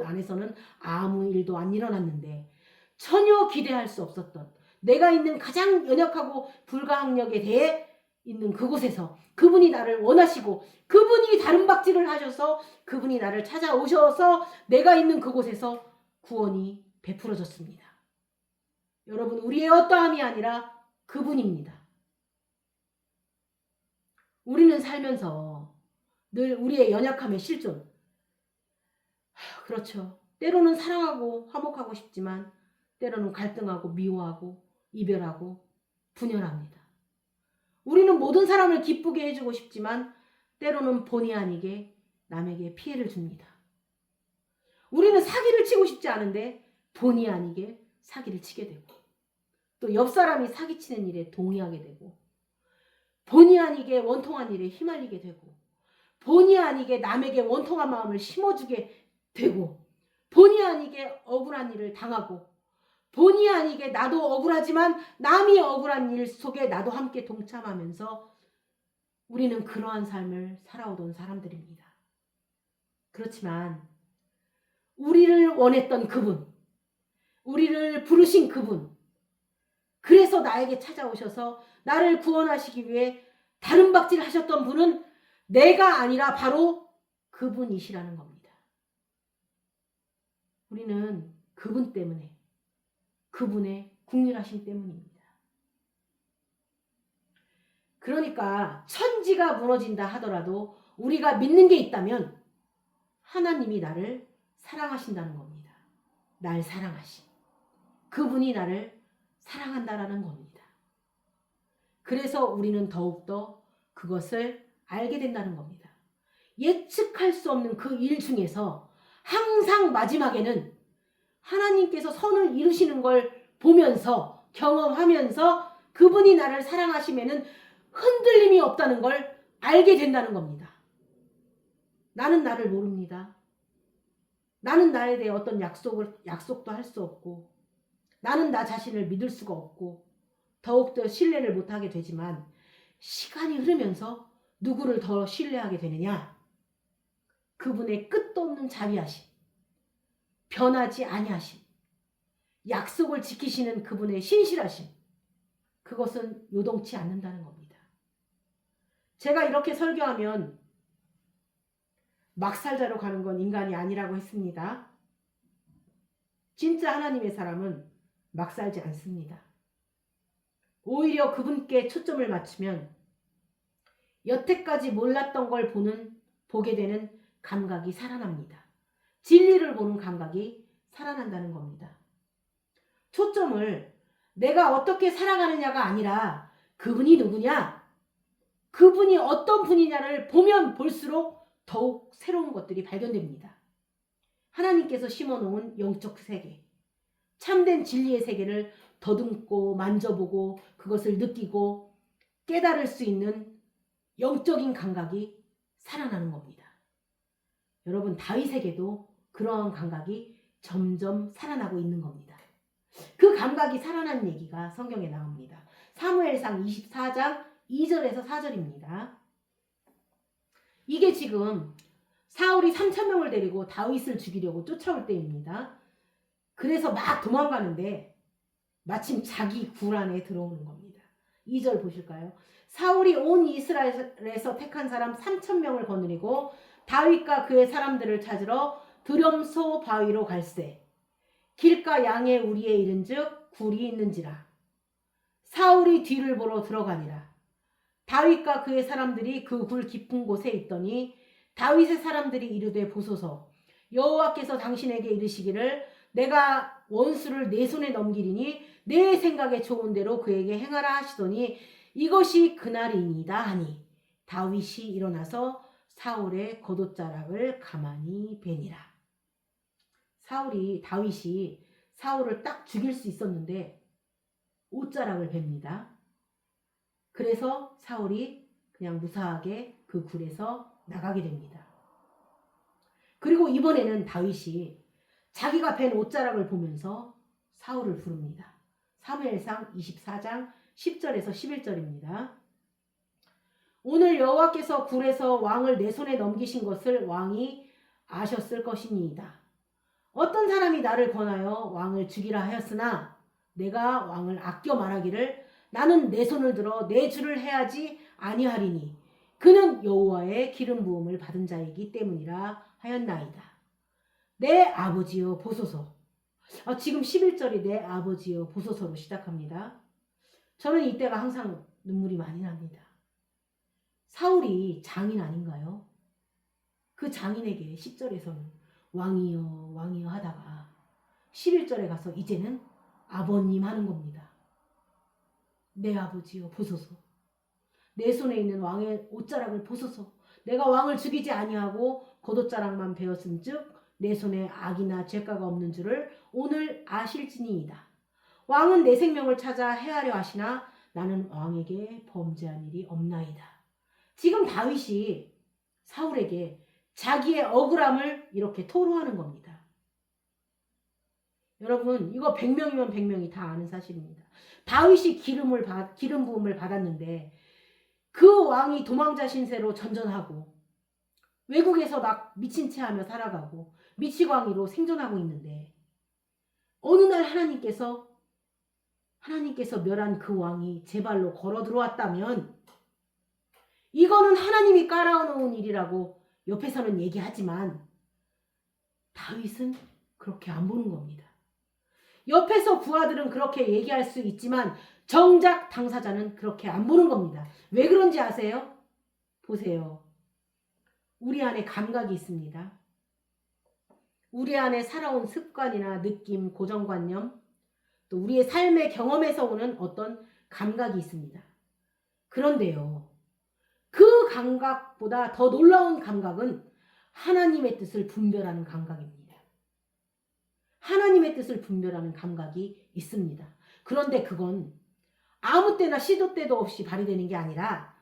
안에서는 아무 일도 안 일어났는데 전혀 기대할 수 없었던 내가 있는 가장 연약하고 불가항력에 대해 있는 그곳에서 그분이 나를 원하시고 그분이 다른 박질을 하셔서 그분이 나를 찾아오셔서 내가 있는 그곳에서 구원이 베풀어졌습니다. 여러분, 우리의 어떠함이 아니라 그분입니다. 우리는 살면서 늘 우리의 연약함에 실존. 그렇죠. 때로는 사랑하고 화목하고 싶지만 때로는 갈등하고 미워하고 이별하고 분열합니다. 우리는 모든 사람을 기쁘게 해주고 싶지만 때로는 본의 아니게 남에게 피해를 줍니다. 우리는 사기를 치고 싶지 않은데 본의 아니게 사기를 치게 되고 또 옆 사람이 사기치는 일에 동의하게 되고 본의 아니게 원통한 일에 휘말리게 되고 본의 아니게 남에게 원통한 마음을 심어주게 되고 본의 아니게 억울한 일을 당하고 본의 아니게 나도 억울하지만 남이 억울한 일 속에 나도 함께 동참하면서 우리는 그러한 삶을 살아오던 사람들입니다. 그렇지만 우리를 원했던 그분, 우리를 부르신 그분, 그래서 나에게 찾아오셔서 나를 구원하시기 위해 다른 박질을 하셨던 분은 내가 아니라 바로 그분이시라는 겁니다. 우리는 그분 때문에, 그분의 국률하심 때문입니다. 그러니까 천지가 무너진다 하더라도 우리가 믿는 게 있다면 하나님이 나를 사랑하신다는 겁니다. 날 사랑하신. 그분이 나를 사랑한다라는 겁니다. 그래서 우리는 더욱더 그것을 알게 된다는 겁니다. 예측할 수 없는 그 일 중에서 항상 마지막에는 하나님께서 선을 이루시는 걸 보면서 경험하면서 그분이 나를 사랑하시면은 흔들림이 없다는 걸 알게 된다는 겁니다. 나는 나를 모릅니다. 나는 나에 대해 어떤 약속도 할 수 없고 나는 나 자신을 믿을 수가 없고 더욱더 신뢰를 못하게 되지만 시간이 흐르면서 누구를 더 신뢰하게 되느냐? 그분의 끝도 없는 자비하심, 변하지 아니하심, 약속을 지키시는 그분의 신실하심, 그것은 요동치 않는다는 겁니다. 제가 이렇게 설교하면 막살자로 가는 건 인간이 아니라고 했습니다. 진짜 하나님의 사람은 막 살지 않습니다. 오히려 그분께 초점을 맞추면 여태까지 몰랐던 걸 보게 되는 감각이 살아납니다. 진리를 보는 감각이 살아난다는 겁니다. 초점을 내가 어떻게 살아가느냐가 아니라 그분이 누구냐, 그분이 어떤 분이냐를 보면 볼수록 더욱 새로운 것들이 발견됩니다. 하나님께서 심어놓은 영적 세계, 참된 진리의 세계를 더듬고 만져보고 그것을 느끼고 깨달을 수 있는 영적인 감각이 살아나는 겁니다. 여러분, 다윗에게도 그러한 감각이 점점 살아나고 있는 겁니다. 그 감각이 살아난 얘기가 성경에 나옵니다. 사무엘상 24장 2절에서 4절입니다. 이게 지금 사울이 3,000명을 데리고 다윗을 죽이려고 쫓아올 때입니다. 그래서 막 도망가는데 마침 자기 굴 안에 들어오는 겁니다. 2절 보실까요? 사울이 온 이스라엘에서 택한 사람 3,000명을 거느리고 다윗과 그의 사람들을 찾으러 드럼소 바위로 갈새 길가 양의 우리에 이른즉 굴이 있는지라. 사울이 뒤를 보러 들어가니라. 다윗과 그의 사람들이 그 굴 깊은 곳에 있더니 다윗의 사람들이 이르되 보소서 여호와께서 당신에게 이르시기를 내가 원수를 내 손에 넘기리니 내 생각에 좋은 대로 그에게 행하라 하시더니 이것이 그날이니이다 하니 다윗이 일어나서 사울의 겉옷자락을 가만히 베니라. 다윗이 사울을 딱 죽일 수 있었는데 옷자락을 뱁니다. 그래서 사울이 그냥 무사하게 그 굴에서 나가게 됩니다. 그리고 이번에는 다윗이 자기가 벤 옷자락을 보면서 사울을 부릅니다. 사무엘상 24장 10절에서 11절입니다. 오늘 여호와께서 굴에서 왕을 내 손에 넘기신 것을 왕이 아셨을 것이니이다. 어떤 사람이 나를 권하여 왕을 죽이라 하였으나 내가 왕을 아껴 말하기를 나는 내 손을 들어 내 주를 해하지 아니하리니 그는 여호와의 기름 부음을 받은 자이기 때문이라 하였나이다. 내 아버지여 보소서. 지금 11절이 내 아버지여 보소서로 시작합니다. 저는 이때가 항상 눈물이 많이 납니다. 사울이 장인 아닌가요? 그 장인에게 10절에서는 왕이여 왕이여 하다가 11절에 가서 이제는 아버님 하는 겁니다. 내 아버지여 보소서. 내 손에 있는 왕의 옷자락을 보소서. 내가 왕을 죽이지 아니하고 겉옷자락만 베었은즉 내 손에 악이나 죄가가 없는 줄을 오늘 아실지니이다. 왕은 내 생명을 찾아 해하려 하시나 나는 왕에게 범죄한 일이 없나이다. 지금 다윗이 사울에게 자기의 억울함을 이렇게 토로하는 겁니다. 여러분 이거 100명이면 100명이 다 아는 사실입니다. 다윗이 기름 부음을 받았는데 그 왕이 도망자 신세로 전전하고 외국에서 막 미친 체하며 살아가고 미치광이로 생존하고 있는데 어느 날 하나님께서 멸한 그 왕이 제 발로 걸어 들어왔다면 이거는 하나님이 깔아놓은 일이라고 옆에서는 얘기하지만 다윗은 그렇게 안 보는 겁니다. 옆에서 부하들은 그렇게 얘기할 수 있지만 정작 당사자는 그렇게 안 보는 겁니다. 왜 그런지 아세요? 보세요. 우리 안에 감각이 있습니다. 우리 안에 살아온 습관이나 느낌, 고정관념, 또 우리의 삶의 경험에서 오는 어떤 감각이 있습니다. 그런데요. 그 감각보다 더 놀라운 감각은 하나님의 뜻을 분별하는 감각입니다. 하나님의 뜻을 분별하는 감각이 있습니다. 그런데 그건 아무 때나 시도 때도 없이 발휘되는 게 아니라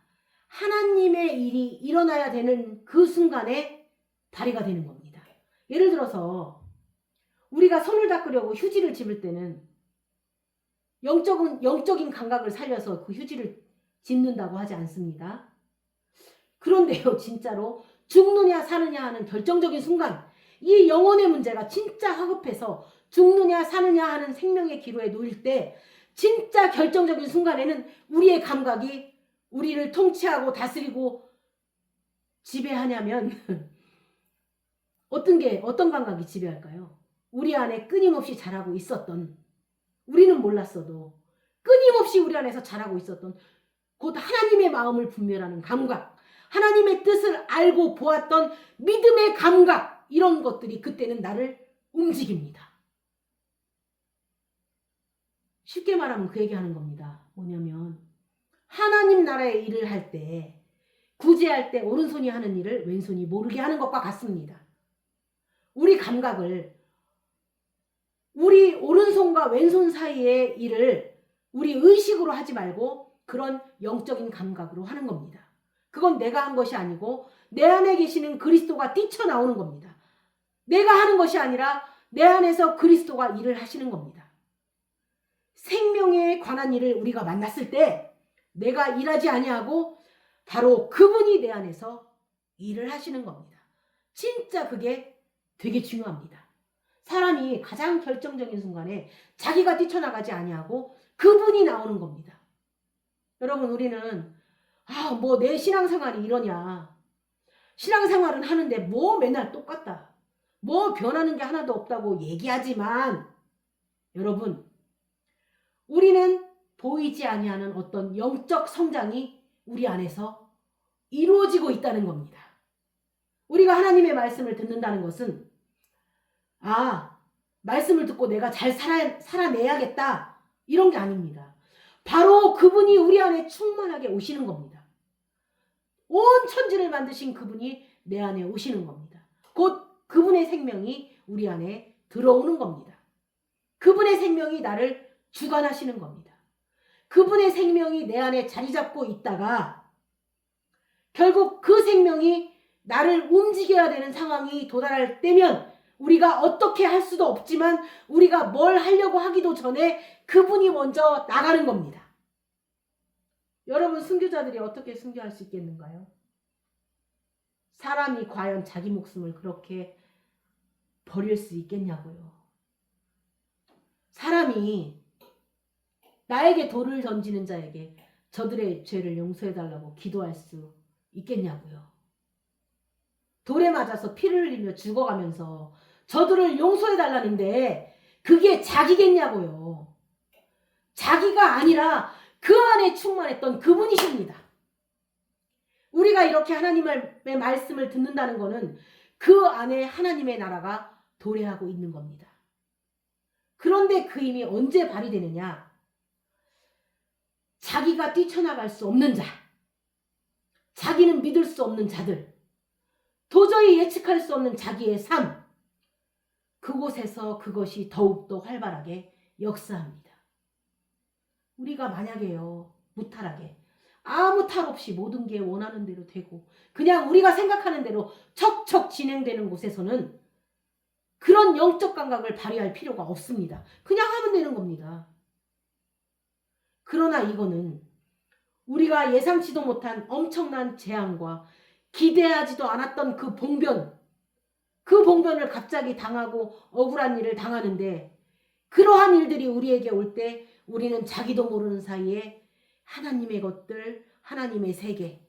하나님의 일이 일어나야 되는 그 순간에 발휘가 되는 겁니다. 예를 들어서 우리가 손을 닦으려고 휴지를 집을 때는 영적인 감각을 살려서 그 휴지를 집는다고 하지 않습니다. 그런데요, 진짜로 죽느냐 사느냐 하는 결정적인 순간, 이 영혼의 문제가 진짜 화급해서 죽느냐 사느냐 하는 생명의 기로에 놓일 때 진짜 결정적인 순간에는 우리의 감각이 우리를 통치하고 다스리고 지배하냐면 어떤 감각이 지배할까요? 우리 안에 끊임없이 자라고 있었던, 우리는 몰랐어도 끊임없이 우리 안에서 자라고 있었던 곧 하나님의 마음을 분별하는 감각, 하나님의 뜻을 알고 보았던 믿음의 감각, 이런 것들이 그때는 나를 움직입니다. 쉽게 말하면 그 얘기하는 겁니다. 뭐냐면 하나님 나라의 일을 할 때, 구제할 때 오른손이 하는 일을 왼손이 모르게 하는 것과 같습니다. 우리 감각을, 우리 오른손과 왼손 사이의 일을 우리 의식으로 하지 말고 그런 영적인 감각으로 하는 겁니다. 그건 내가 한 것이 아니고 내 안에 계시는 그리스도가 뛰쳐나오는 겁니다. 내가 하는 것이 아니라 내 안에서 그리스도가 일을 하시는 겁니다. 생명에 관한 일을 우리가 만났을 때 내가 일하지 아니하고 바로 그분이 내 안에서 일을 하시는 겁니다. 진짜 그게 되게 중요합니다. 사람이 가장 결정적인 순간에 자기가 뛰쳐나가지 아니하고 그분이 나오는 겁니다. 여러분, 우리는 뭐 내 신앙생활이 이러냐. 신앙생활은 하는데 뭐 맨날 똑같다. 뭐 변하는 게 하나도 없다고 얘기하지만 여러분, 우리는 보이지 아니하는 어떤 영적 성장이 우리 안에서 이루어지고 있다는 겁니다. 우리가 하나님의 말씀을 듣는다는 것은 말씀을 듣고 내가 잘 살아내야겠다 이런 게 아닙니다. 바로 그분이 우리 안에 충만하게 오시는 겁니다. 온 천지를 만드신 그분이 내 안에 오시는 겁니다. 곧 그분의 생명이 우리 안에 들어오는 겁니다. 그분의 생명이 나를 주관하시는 겁니다. 그분의 생명이 내 안에 자리 잡고 있다가 결국 그 생명이 나를 움직여야 되는 상황이 도달할 때면 우리가 어떻게 할 수도 없지만 우리가 뭘 하려고 하기도 전에 그분이 먼저 나가는 겁니다. 여러분, 순교자들이 어떻게 순교할 수 있겠는가요? 사람이 과연 자기 목숨을 그렇게 버릴 수 있겠냐고요. 사람이 나에게 돌을 던지는 자에게 저들의 죄를 용서해달라고 기도할 수 있겠냐고요. 돌에 맞아서 피를 흘리며 죽어가면서 저들을 용서해달라는데 그게 자기겠냐고요. 자기가 아니라 그 안에 충만했던 그분이십니다. 우리가 이렇게 하나님의 말씀을 듣는다는 것은 그 안에 하나님의 나라가 도래하고 있는 겁니다. 그런데 그 힘이 언제 발휘되느냐? 자기가 뛰쳐나갈 수 없는 자, 자기는 믿을 수 없는 자들, 도저히 예측할 수 없는 자기의 삶, 그곳에서 그것이 더욱더 활발하게 역사합니다. 우리가 만약에요, 무탈하게 아무 탈 없이 모든 게 원하는 대로 되고 그냥 우리가 생각하는 대로 척척 진행되는 곳에서는 그런 영적 감각을 발휘할 필요가 없습니다. 그냥 하면 되는 겁니다. 그러나 이거는 우리가 예상치도 못한 엄청난 재앙과 기대하지도 않았던 그 봉변을 갑자기 당하고 억울한 일을 당하는데 그러한 일들이 우리에게 올 때 우리는 자기도 모르는 사이에 하나님의 것들, 하나님의 세계,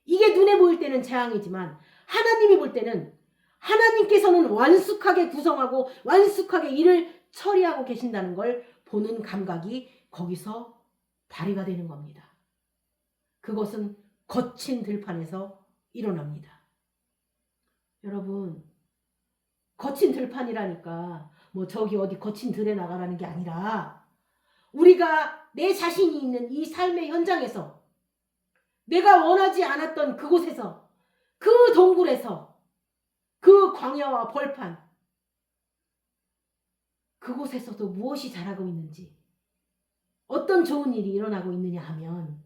이게 눈에 보일 때는 재앙이지만 하나님이 볼 때는 하나님께서는 완숙하게 구성하고 완숙하게 일을 처리하고 계신다는 걸 보는 감각이 거기서 발휘가 되는 겁니다. 그것은 거친 들판에서 일어납니다. 여러분, 거친 들판이라니까 뭐 저기 어디 거친 들에 나가라는 게 아니라 우리가 내 자신이 있는 이 삶의 현장에서 내가 원하지 않았던 그곳에서 그 동굴에서 그 광야와 벌판 그곳에서도 무엇이 자라고 있는지 어떤 좋은 일이 일어나고 있느냐 하면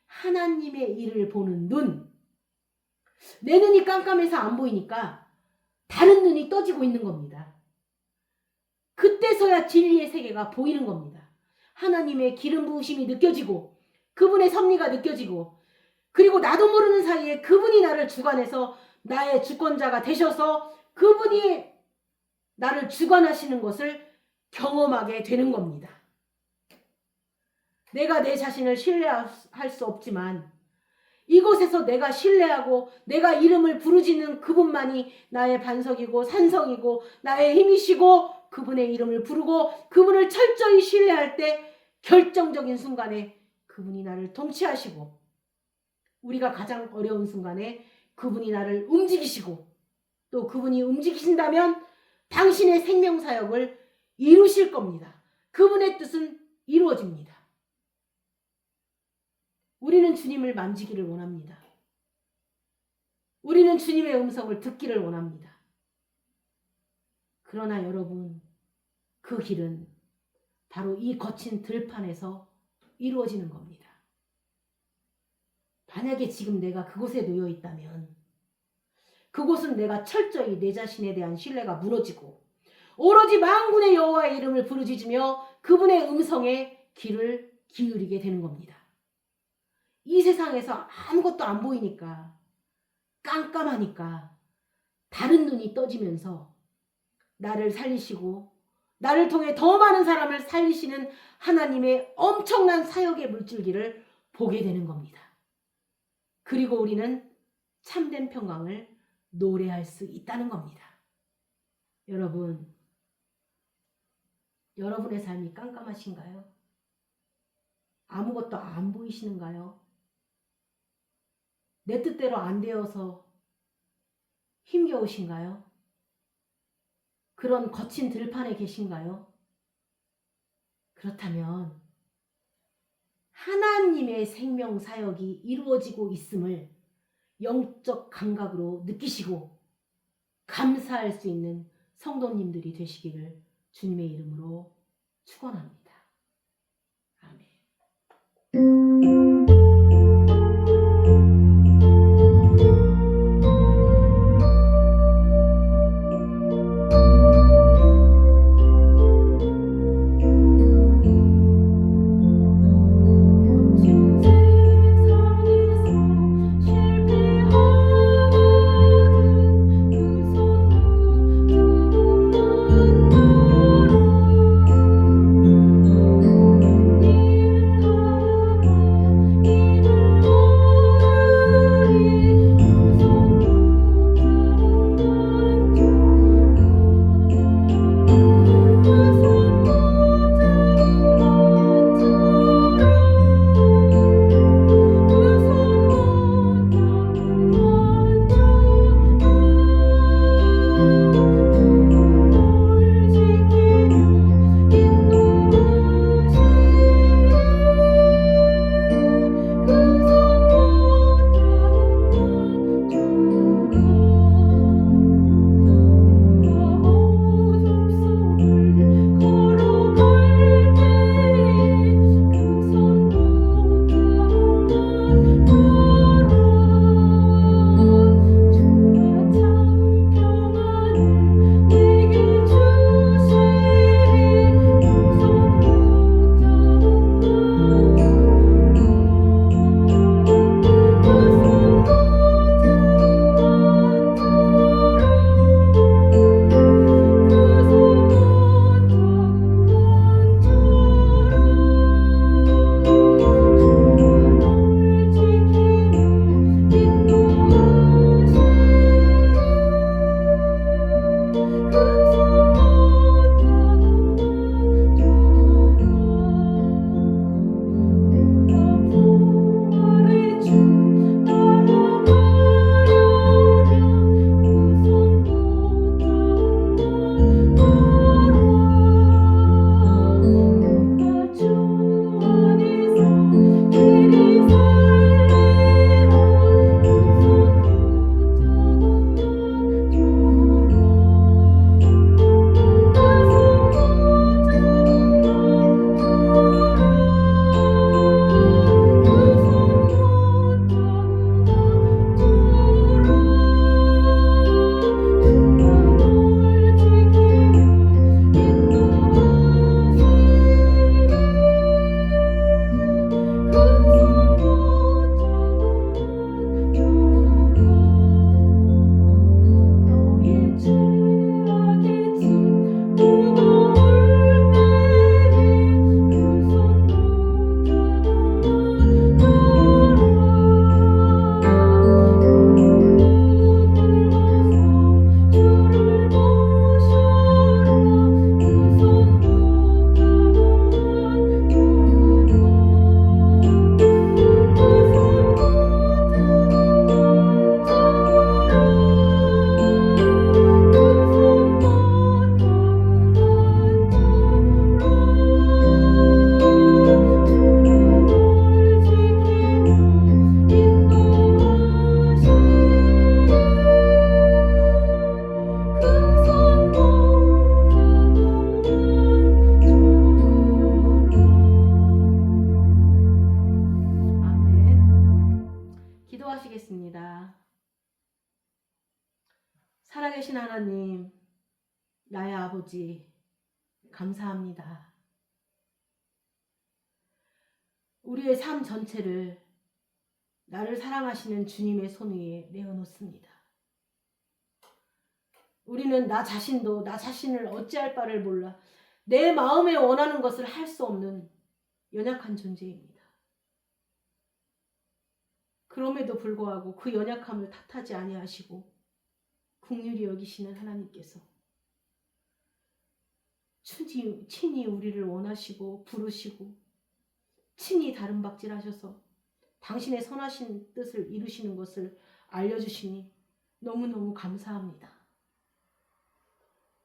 하나님의 일을 보는 눈, 내 눈이 깜깜해서 안 보이니까 다른 눈이 떠지고 있는 겁니다. 그때서야 진리의 세계가 보이는 겁니다. 하나님의 기름 부으심이 느껴지고 그분의 섭리가 느껴지고 그리고 나도 모르는 사이에 그분이 나를 주관해서 나의 주권자가 되셔서 그분이 나를 주관하시는 것을 경험하게 되는 겁니다. 내가 내 자신을 신뢰할 수 없지만 이곳에서 내가 신뢰하고 내가 이름을 부르짖는 그분만이 나의 반석이고 산성이고 나의 힘이시고 그분의 이름을 부르고 그분을 철저히 신뢰할 때 결정적인 순간에 그분이 나를 통치하시고 우리가 가장 어려운 순간에 그분이 나를 움직이시고 또 그분이 움직이신다면 당신의 생명사역을 이루실 겁니다. 그분의 뜻은 이루어집니다. 우리는 주님을 만지기를 원합니다. 우리는 주님의 음성을 듣기를 원합니다. 그러나 여러분, 그 길은 바로 이 거친 들판에서 이루어지는 겁니다. 만약에 지금 내가 그곳에 놓여 있다면 그곳은 내가 철저히 내 자신에 대한 신뢰가 무너지고 오로지 만군의 여호와의 이름을 부르짖으며 그분의 음성에 귀를 기울이게 되는 겁니다. 이 세상에서 아무것도 안 보이니까 깜깜하니까 다른 눈이 떠지면서 나를 살리시고 나를 통해 더 많은 사람을 살리시는 하나님의 엄청난 사역의 물줄기를 보게 되는 겁니다. 그리고 우리는 참된 평강을 노래할 수 있다는 겁니다. 여러분, 여러분의 삶이 깜깜하신가요? 아무것도 안 보이시는가요? 내 뜻대로 안 되어서 힘겨우신가요? 그런 거친 들판에 계신가요? 그렇다면 하나님의 생명 사역이 이루어지고 있음을 영적 감각으로 느끼시고 감사할 수 있는 성도님들이 되시기를 주님의 이름으로 축원합니다. 아멘. 기도하시겠습니다. 살아계신 하나님, 나의 아버지, 감사합니다. 우리의 삶 전체를 나를 사랑하시는 주님의 손 위에 내어놓습니다. 우리는 나 자신도 나 자신을 어찌할 바를 몰라 내 마음에 원하는 것을 할 수 없는 연약한 존재입니다. 그럼에도 불구하고 그 연약함을 탓하지 아니하시고 긍휼히 여기시는 하나님께서 친히 우리를 원하시고 부르시고 친히 다름박질하셔서 당신의 선하신 뜻을 이루시는 것을 알려주시니 너무너무 감사합니다.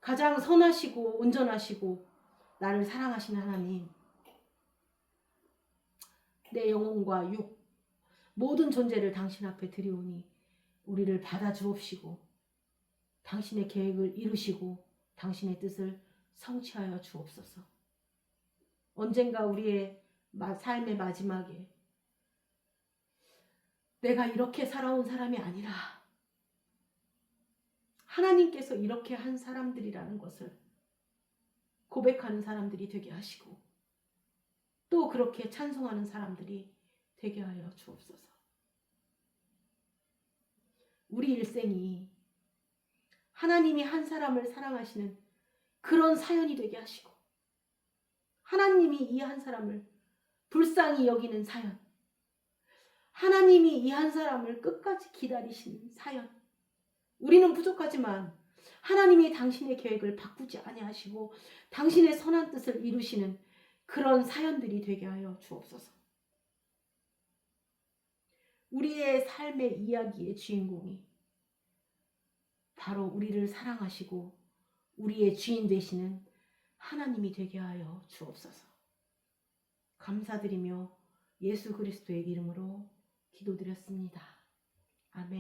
가장 선하시고 온전하시고 나를 사랑하시는 하나님, 내 영혼과 육 모든 존재를 당신 앞에 드리오니 우리를 받아주옵시고 당신의 계획을 이루시고 당신의 뜻을 성취하여 주옵소서. 언젠가 우리의 삶의 마지막에 내가 이렇게 살아온 사람이 아니라 하나님께서 이렇게 한 사람들이라는 것을 고백하는 사람들이 되게 하시고 또 그렇게 찬송하는 사람들이 되게 하여 주옵소서. 우리 일생이 하나님이 한 사람을 사랑하시는 그런 사연이 되게 하시고 하나님이 이 한 사람을 불쌍히 여기는 사연, 하나님이 이 한 사람을 끝까지 기다리시는 사연. 우리는 부족하지만 하나님이 당신의 계획을 바꾸지 아니하시고 당신의 선한 뜻을 이루시는 그런 사연들이 되게 하여 주옵소서. 우리의 삶의 이야기의 주인공이 바로 우리를 사랑하시고 우리의 주인 되시는 하나님이 되게 하여 주옵소서. 감사드리며 예수 그리스도의 이름으로 기도드렸습니다. 아멘.